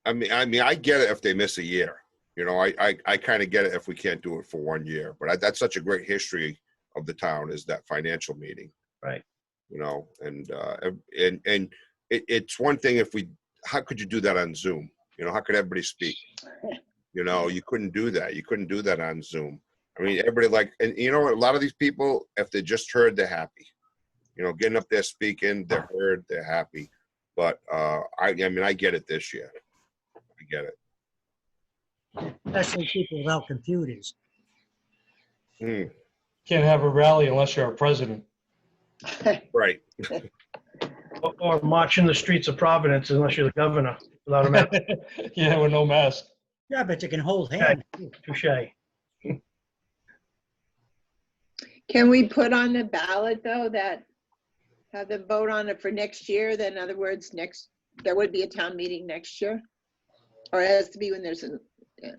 I mean, I get it if they miss a year. You know, I kind of get it if we can't do it for 1 year. But that's such a great history of the town, is that financial meeting. Right. You know, and it's one thing how could you do that on Zoom? You know, how could everybody speak? You know, you couldn't do that. You couldn't do that on Zoom. I mean, everybody and you know, a lot of these people, if they just heard, they're happy. You know, getting up there speaking, they're heard, they're happy. But I mean, I get it this year. I get it. Especially people without computers. Can't have a rally unless you're a president. Right. Or march in the streets of Providence unless you're the governor without a mask. Yeah, with no mask. Yeah, but you can hold hands. Touche. Can we put on the ballot, though, that have them vote on it for next year? Then, in other words, there would be a town meeting next year? Or it has to be when there's a, yeah.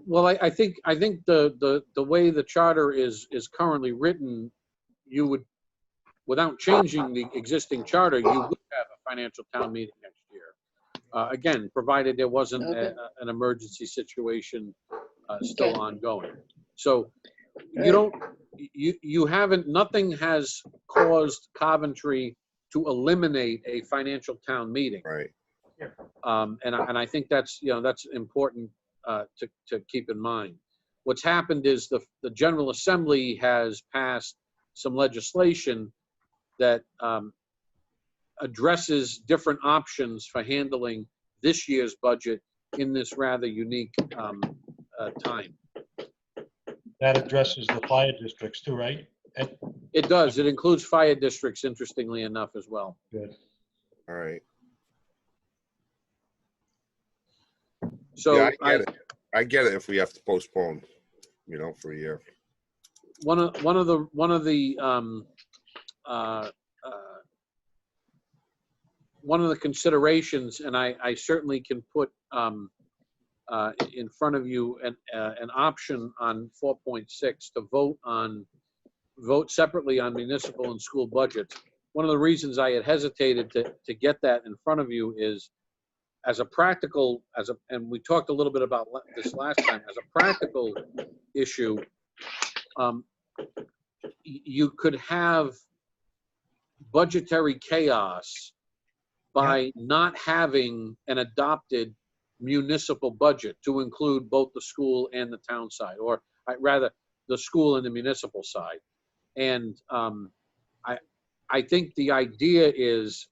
Well, I think the way the charter is currently written, you would, without changing the existing charter, you would have a financial town meeting next year. Again, provided there wasn't an emergency situation still ongoing. So nothing has caused Coventry to eliminate a financial town meeting. Right. And I think that's important to keep in mind. What's happened is the General Assembly has passed some legislation that addresses different options for handling this year's budget in this rather unique time. That addresses the fire districts too, right? It does. It includes fire districts, interestingly enough, as well. Good. All right. So yeah, I get it if we have to postpone, you know, for a year. One of the considerations, and I certainly can put in front of you an option on 4.6 to vote separately on municipal and school budgets. One of the reasons I had hesitated to get that in front of you is, and we talked a little bit about this last time, as a practical issue, you could have budgetary chaos by not having an adopted municipal budget to include both the school and the town side, or rather the school and the municipal side. And I think the idea is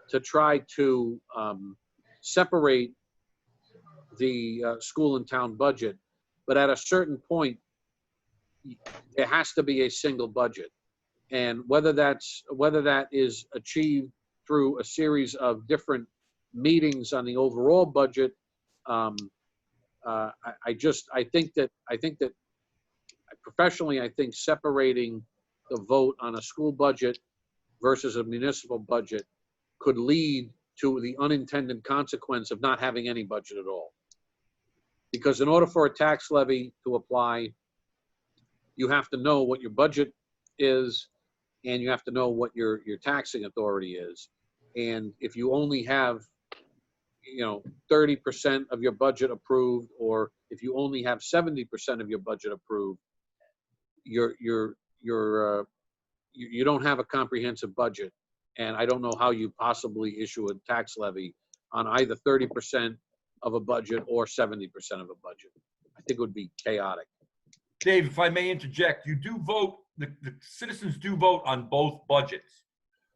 to try to separate the school and town budget, but at a certain point, there has to be a single budget. And whether that is achieved through a series of different meetings on the overall budget, I think that professionally, I think separating the vote on a school budget versus a municipal budget could lead to the unintended consequence of not having any budget at all. Because in order for a tax levy to apply, you have to know what your budget is, and you have to know what your taxing authority is. And if you only have, 30% of your budget approved, or if you only have 70% of your budget approved, you don't have a comprehensive budget. And I don't know how you possibly issue a tax levy on either 30% of a budget or 70% of a budget. I think it would be chaotic. Dave, if I may interject, you do vote, the citizens do vote on both budgets.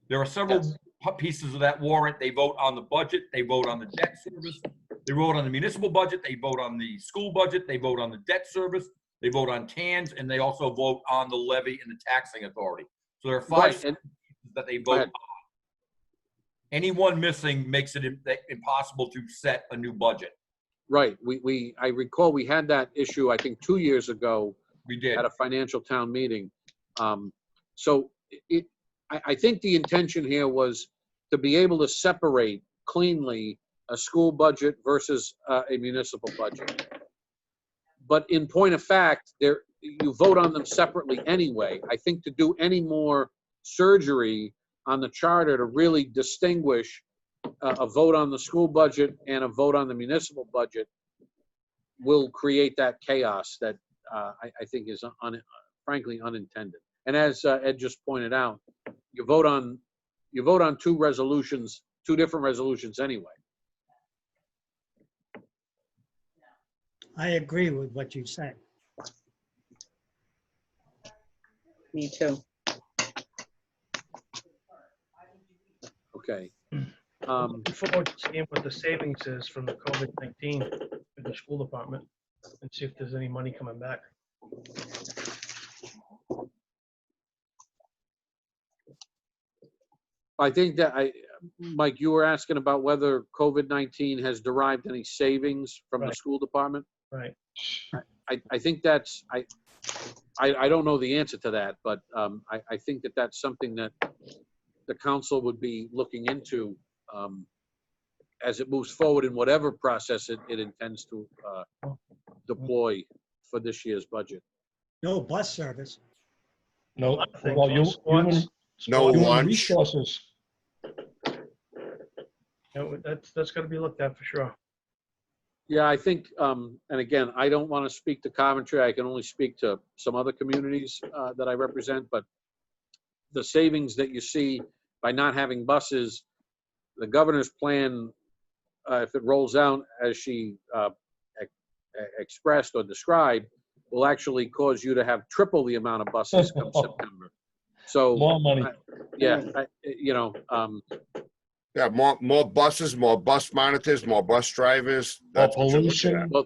There are several pieces of that warrant. They vote on the budget, they vote on the debt service, they vote on the municipal budget, they vote on the school budget, they vote on the debt service, they vote on TANs, and they also vote on the levy and the taxing authority. So there are five pieces that they vote on. Any one missing makes it impossible to set a new budget. Right. I recall we had that issue, I think 2 years ago. We did. At a financial town meeting. So I think the intention here was to be able to separate cleanly a school budget versus a municipal budget. But in point of fact, you vote on them separately anyway. I think to do any more surgery on the charter to really distinguish a vote on the school budget and a vote on the municipal budget will create that chaos that I think is frankly unintended. And as Ed just pointed out, you vote on two different resolutions anyway. I agree with what you said. Me too. Okay. Looking forward to seeing what the savings is from the COVID-19 in the school department and see if there's any money coming back. I think that Mike, you were asking about whether COVID-19 has derived any savings from the school department. Right. I think that's, I don't know the answer to that, but I think that that's something that the council would be looking into as it moves forward in whatever process it intends to deploy for this year's budget. No bus service. No, Things well, like squats. No human lunch. resources. That's got to be looked at for sure. Yeah, I think, and again, I don't want to speak to Coventry. I can only speak to some other communities that I represent, but the savings that you see by not having buses, the governor's plan, if it rolls out as she expressed or described, will actually cause you to have triple the amount of buses come September. So More money. Yeah, more buses, more bus monitors, more bus drivers. That's what you're looking at. Well,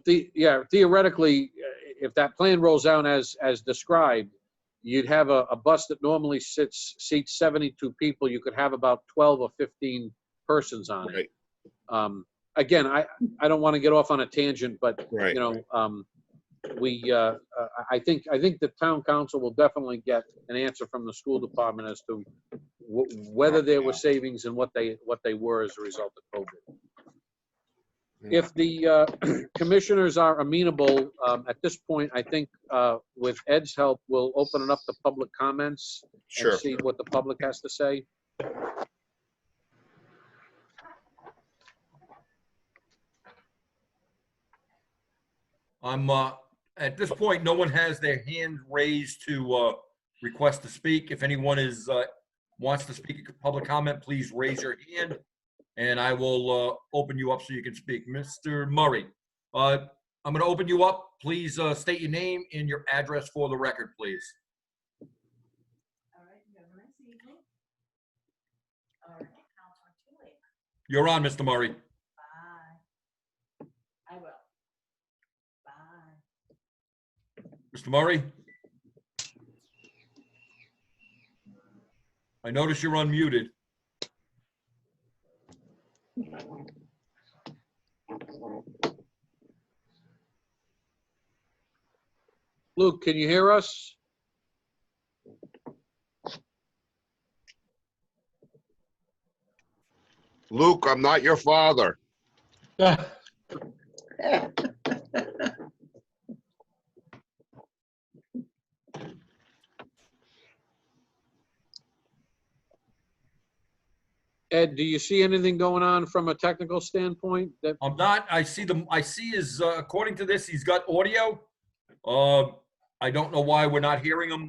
theoretically, if that plan rolls out as described, you'd have a bus that normally seats 72 people. You could have about 12 or 15 persons on it. Right. Again, I don't want to get off on a tangent, but Right. I think the town council will definitely get an answer from the school department as to whether there were savings and what they were as a result of COVID. If the commissioners are amenable, at this point, I think with Ed's help, we'll open it up to public comments Sure. and see what the public has to say. At this point, no one has their hand raised to request to speak. If anyone wants to speak a public comment, please raise your hand and I will open you up so you can speak. Mr. Murray, I'm going to open you up. Please state your name and your address for the record, please. All right, you have a nice evening. All right, I'll talk to you later. You're on, Mr. Murray. Bye. I will. Bye. Mr. Murray? I notice you're unmuted. Luke, can you hear us? Luke, I'm not your father. Ed, do you see anything going on from a technical standpoint? That I'm not, I see his, according to this, he's got audio. I don't know why we're not hearing him.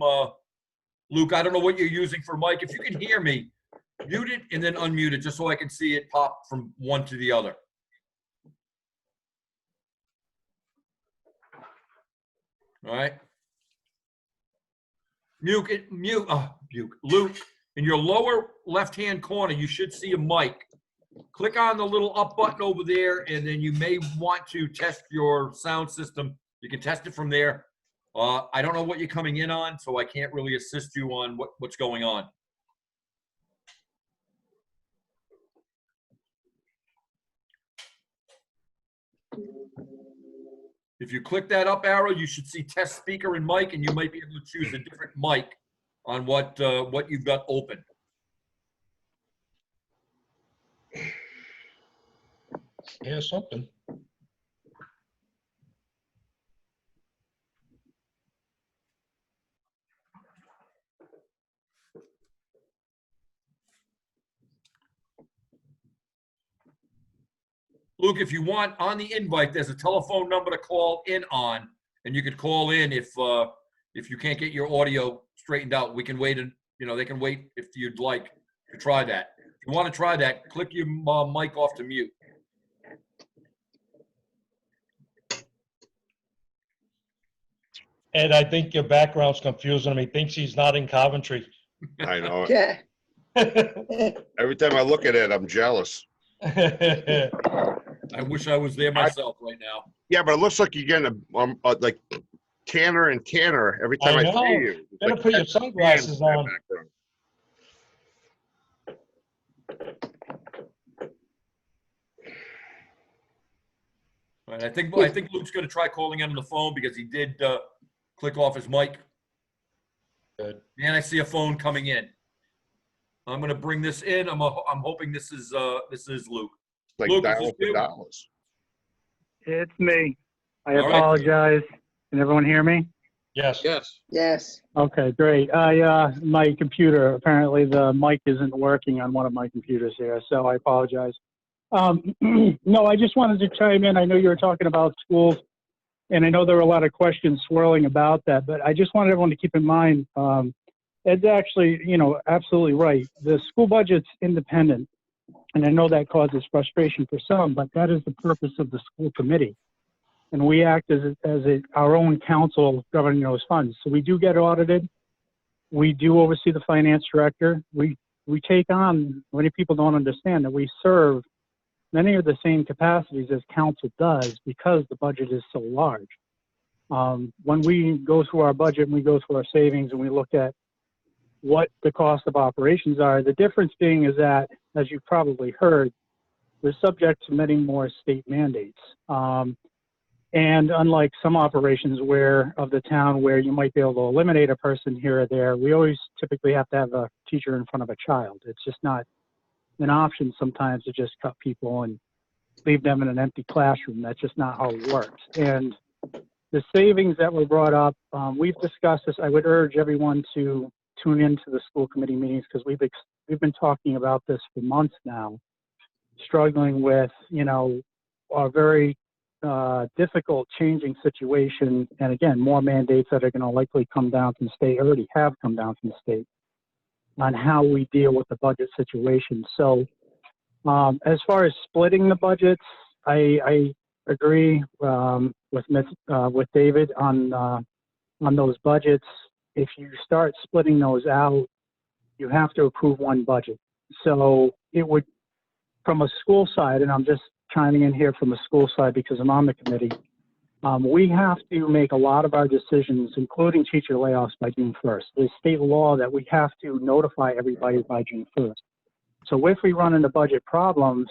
Luke, I don't know what you're using for mic. If you can hear me, mute it and then unmute it just so I can see it pop from one to the other. All right. Luke, Luke, in your lower left-hand corner, you should see a mic. Click on the little up button over there, and then you may want to test your sound system. You can test it from there. I don't know what you're coming in on, so I can't really assist you on what's going on. If you click that up arrow, you should see test speaker and mic, and you might be able to choose a different mic on what you've got open. Yeah, something. Luke, if you want, on the invite, there's a telephone number to call in on, and you could call in if you can't get your audio straightened out. We can wait, and they can wait if you'd like to try that. If you want to try that, click your mic off to mute. Ed, I think your background's confusing him. He thinks he's not in Coventry. I know. Yeah. Every time I look at it, I'm jealous. I wish I was there myself right now. Yeah, but it looks like you're getting like tanner and tanner every time I know. see you. It's Better like put your that sunglasses tan in on. that background. All right, I think Luke's going to try calling in on the phone because he did click off his mic. Good. And I see a phone coming in. I'm going to bring this in. I'm hoping this is Luke. Like Luke, is dial this up the you? dollars. It's me. I All right. apologize. Can everyone hear me? Yes. yes. Yes. Okay, great. My computer, apparently the mic isn't working on one of my computers here, so I apologize. No, I just wanted to chime in. I know you were talking about schools, and I know there were a lot of questions swirling about that, but I just wanted everyone to keep in mind, Ed's actually, absolutely right. The school budget's independent, and I know that causes frustration for some, but that is the purpose of the school committee. And we act as our own council governing those funds. So we do get audited. We do oversee the finance director. We take on, many people don't understand that we serve many of the same capacities as council does because the budget is so large. When we go through our budget and we go through our savings and we look at what the cost of operations are, the difference being is that, as you've probably heard, we're subject to many more state mandates. And unlike some operations of the town where you might be able to eliminate a person here or there, we always typically have to have a teacher in front of a child. It's just not an option sometimes to just cut people and leave them in an empty classroom. That's just not how it works. And the savings that were brought up, we've discussed this. I would urge everyone to tune into the school committee meetings because we've been talking about this for months now, struggling with, a very difficult changing situation. And again, more mandates that are going to likely come down from the state, already have come down from the state, on how we deal with the budget situation. So as far as splitting the budgets, I agree with David on those budgets. If you start splitting those out, you have to approve one budget. So it would, from a school side, and I'm just chiming in here from the school side because I'm on the committee, we have to make a lot of our decisions, including teacher layoffs, by June 1st. There's state law that we have to notify everybody by June 1st. So if we run into budget problems,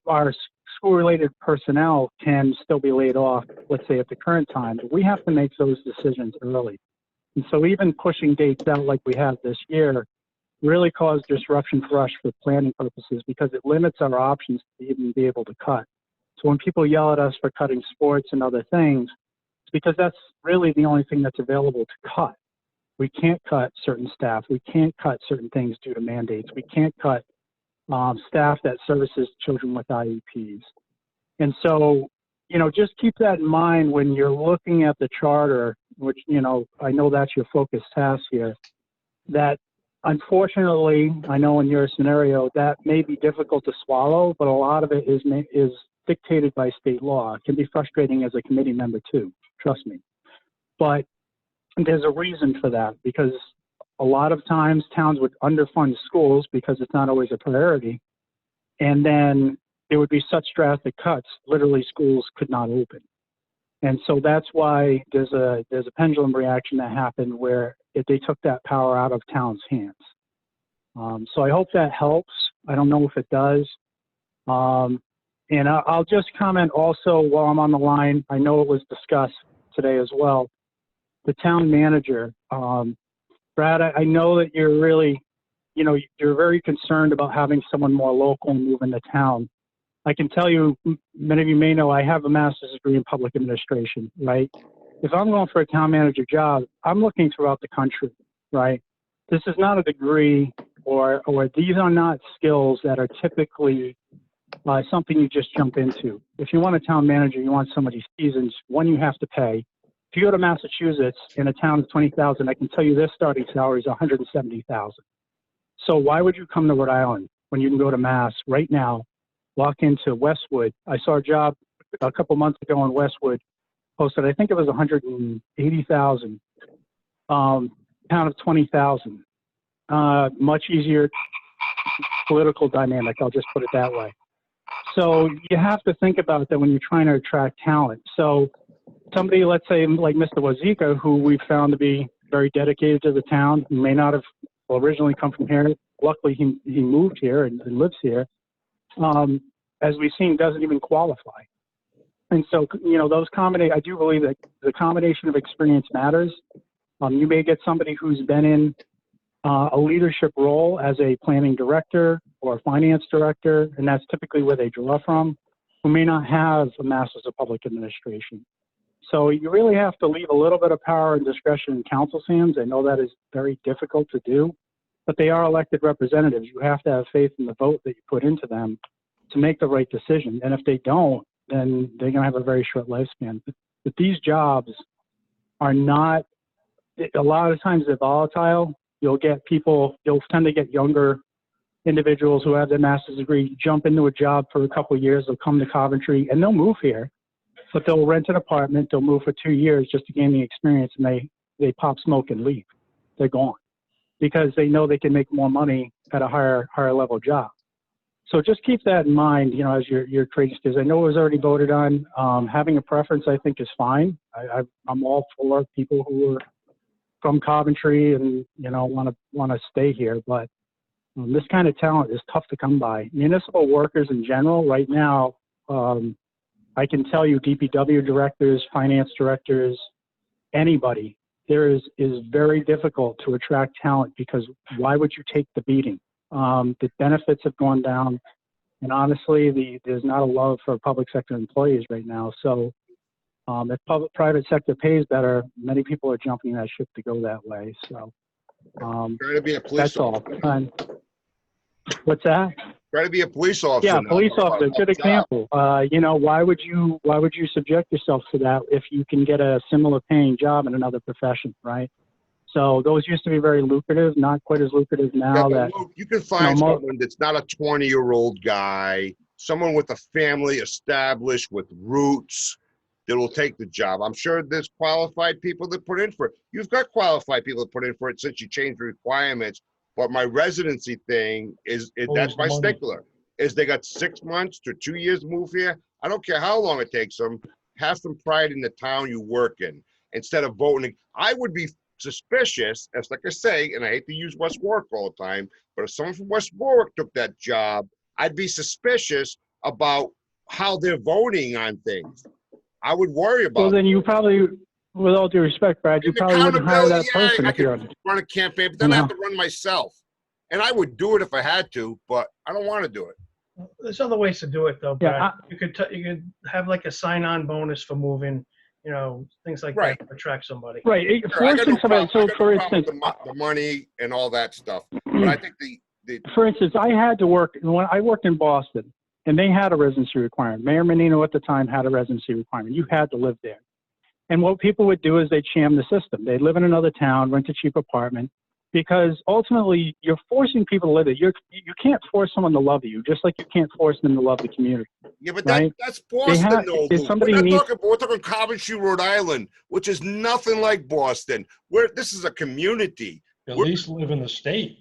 our school-related personnel can still be laid off, let's say at the current time, but we have to make those decisions early. And so even pushing dates out like we have this year really caused disruption for us for planning purposes because it limits our options to even be able to cut. So when people yell at us for cutting sports and other things, it's because that's really the only thing that's available to cut. We can't cut certain staff. We can't cut certain things due to mandates. We can't cut staff that services children with IEPs. And so, just keep that in mind when you're looking at the charter, which, I know that's your focus task here, that unfortunately, I know in your scenario, that may be difficult to swallow, but a lot of it is dictated by state law. It can be frustrating as a committee member too, trust me. But there's a reason for that, because a lot of times towns would underfund schools because it's not always a priority. And then there would be such drastic cuts, literally schools could not open. And so that's why there's a pendulum reaction that happened where they took that power out of town's hands. So I hope that helps. I don't know if it does. And I'll just comment also while I'm on the line. I know it was discussed today as well. The town manager, Brad, I know that you're really, you're very concerned about having someone more local and move into town. I can tell you, many of you may know, I have a master's degree in public administration, right? If I'm going for a town manager job, I'm looking throughout the country, right? This is not a degree or these are not skills that are typically something you just jump into. If you want a town manager, you want somebody seasoned, one you have to pay. If you go to Massachusetts in a town of 20,000, I can tell you their starting salary is 170,000. So why would you come to Rhode Island when you can go to Mass right now, walk into Westwood? I saw a job a couple months ago in Westwood posted, I think it was 180,000, town of 20,000. Much easier political dynamic, I'll just put it that way. So you have to think about that when you're trying to attract talent. So somebody, let's say like Mr. Wazika, who we found to be very dedicated to the town, who may not have originally come from here. Luckily, he moved here and lives here. As we've seen, doesn't even qualify. And so, I do believe that the combination of experience matters. You may get somebody who's been in a leadership role as a planning director or a finance director, and that's typically where they draw from, who may not have a master's of public administration. So you really have to leave a little bit of power and discretion in council's hands. I know that is very difficult to do, but they are elected representatives. You have to have faith in the vote that you put into them to make the right decision. And if they don't, then they're going to have a very short lifespan. But these jobs are not, a lot of times they're volatile. You'll tend to get younger individuals who have their master's degree, jump into a job for a couple of years, they'll come to Coventry and they'll move here, but they'll rent an apartment, they'll move for 2 years just to gain the experience, and they pop smoke and leave. They're gone because they know they can make more money at a higher level job. So just keep that in mind, as your trading skills. I know it was already voted on. Having a preference, I think, is fine. I'm all for people who are from Coventry and want to stay here, but this kind of talent is tough to come by. Municipal workers in general, right now, I can tell you, DPW directors, finance directors, anybody, is very difficult to attract talent because why would you take the beating? The benefits have gone down, and honestly, there's not a love for public sector employees right now. So if private sector pays better, many people are jumping that ship to go that way. So Try to be a police officer. What's that? Try to be a police officer. Yeah, police officer, good example. Why would you subject yourself to that if you can get a similar paying job in another profession, right? So those used to be very lucrative, not quite as lucrative now. Yeah, you can find someone that's not a 20-year-old guy, someone with a family established with roots that will take the job. I'm sure there's qualified people that put in for it. You've got qualified people that put in for it since you changed the requirements. But my residency thing that's my stickler, is they got 6 months to 2 years to move here. I don't care how long it takes them. Have some pride in the town you work in instead of voting. I would be suspicious, as like I say, and I hate to use West Warwick all the time, but if someone from West Warwick took that job, I'd be suspicious about how they're voting on things. I would worry about. Well, then you probably, with all due respect, Brad, you probably wouldn't hire that person if you're run a campaign, but then I have to run myself. And I would do it if I had to, but I don't want to do it. There's other ways to do it, though, Brad. Yeah, You could have like a sign-on bonus for moving, things like that to attract somebody. Right. Sure, Forcing somebody. So, for instance, the money and all that stuff, but I think for instance, I had to work, when I worked in Boston, and they had a residency requirement. Mayor Menino at the time had a residency requirement. You had to live there. And what people would do is they'd sham the system. They'd live in another town, rent a cheap apartment, because ultimately you're forcing people to live there. You can't force someone to love you, just like you can't force them to love the community. Yeah, but right? that's Boston, though, if Luke. somebody We're needs, talking Coventry, Rhode Island, which is nothing like Boston. This is a community. At least live in the state.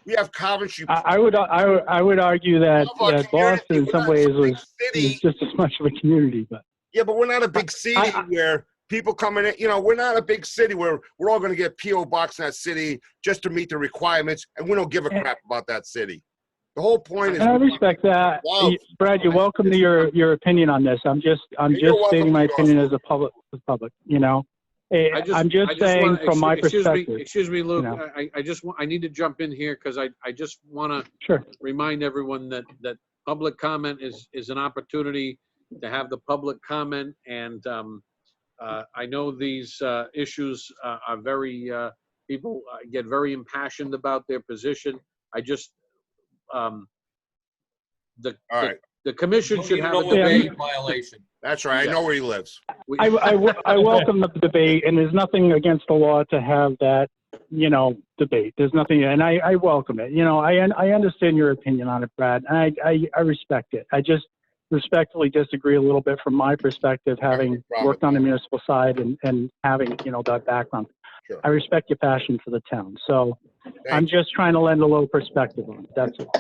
We have Coventry. I would argue that, Of our that Boston in community. some We're ways not a big was city. just as much of a community, but Yeah, but we're not a big city where people coming in, we're not a big city where we're all going to get P.O. box in that city just to meet the requirements, and we don't give a crap about that city. The whole point is. And I respect that. Love. Brad, you're welcome to your opinion on this. I'm just stating my opinion as a public, I'm just saying from my perspective. Excuse me, Luke, you I need to jump in here because I just want to Sure. remind everyone that public comment is an opportunity to have the public comment, and I know these issues are very, people get very impassioned about their position. The commission should have a debate. Violation. That's right. I know where he lives. I welcome the debate, and there's nothing against the law to have that, debate. There's nothing, and I welcome it. I understand your opinion on it, Brad, and I respect it. I just respectfully disagree a little bit from my perspective, having worked on the municipal side and having, that background. Sure. I respect your passion for the town. So I'm just trying to lend a little perspective on it. That's all.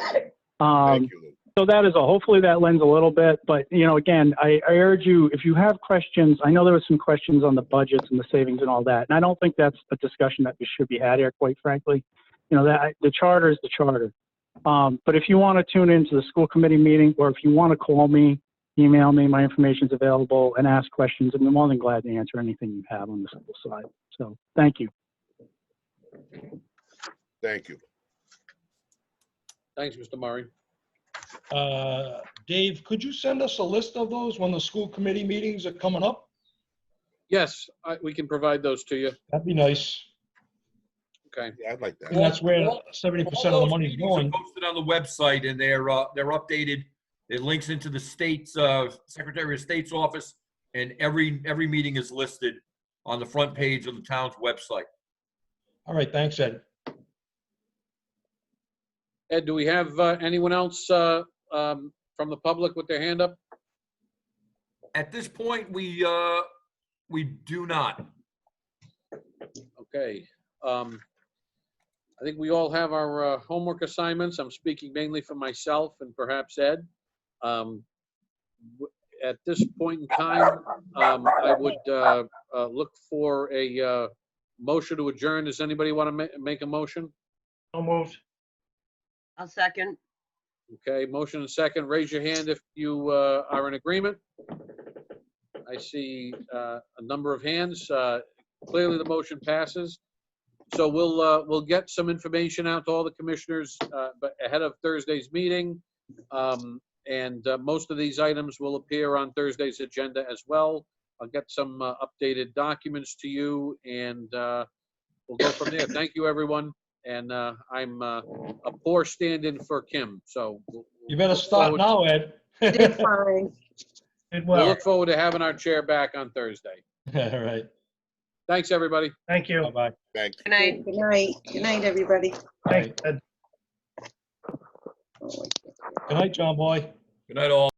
Thank you, Luke. So that is all. Hopefully that lends a little bit, but again, I urge you, if you have questions, I know there were some questions on the budgets and the savings and all that, and I don't think that's a discussion that should be had here, quite frankly. That the charter is the charter. But if you want to tune into the school committee meeting, or if you want to call me, email me, my information's available, and ask questions, and I'm more than glad to answer anything you have on the school side. So thank you. Thank you. Thanks, Mr. Murray. Dave, could you send us a list of those when the school committee meetings are coming up? Yes, we can provide those to you. That'd be nice. Okay. Yeah, I'd like that. And that's where 70% of the money's going. Posted on the website, and they're updated. It links into the state's Secretary of State's office, and every meeting is listed on the front page of the town's website. All right, thanks, Ed. Ed, do we have anyone else from the public with their hand up? At this point, we do not. Okay. I think we all have our homework assignments. I'm speaking mainly for myself and perhaps Ed. At this point in time, I would look for a motion to adjourn. Does anybody want to make a motion? So moved. I'll second. Okay, motion and second. Raise your hand if you are in agreement. I see a number of hands. Clearly, the motion passes. So we'll get some information out to all the commissioners but ahead of Thursday's meeting. And most of these items will appear on Thursday's agenda as well. I'll get some updated documents to you, and we'll go from there. Thank you, everyone. And I'm a poor stand-in for Kim, so You better start now, Ed. Did fine. We'll look forward to having our chair back on Thursday. All right. Thanks, everybody. Thank you. Bye-bye. Thanks. Good night. Good night. Good night, everybody. Thanks, Ed. Good night, John Boy. Good night, all.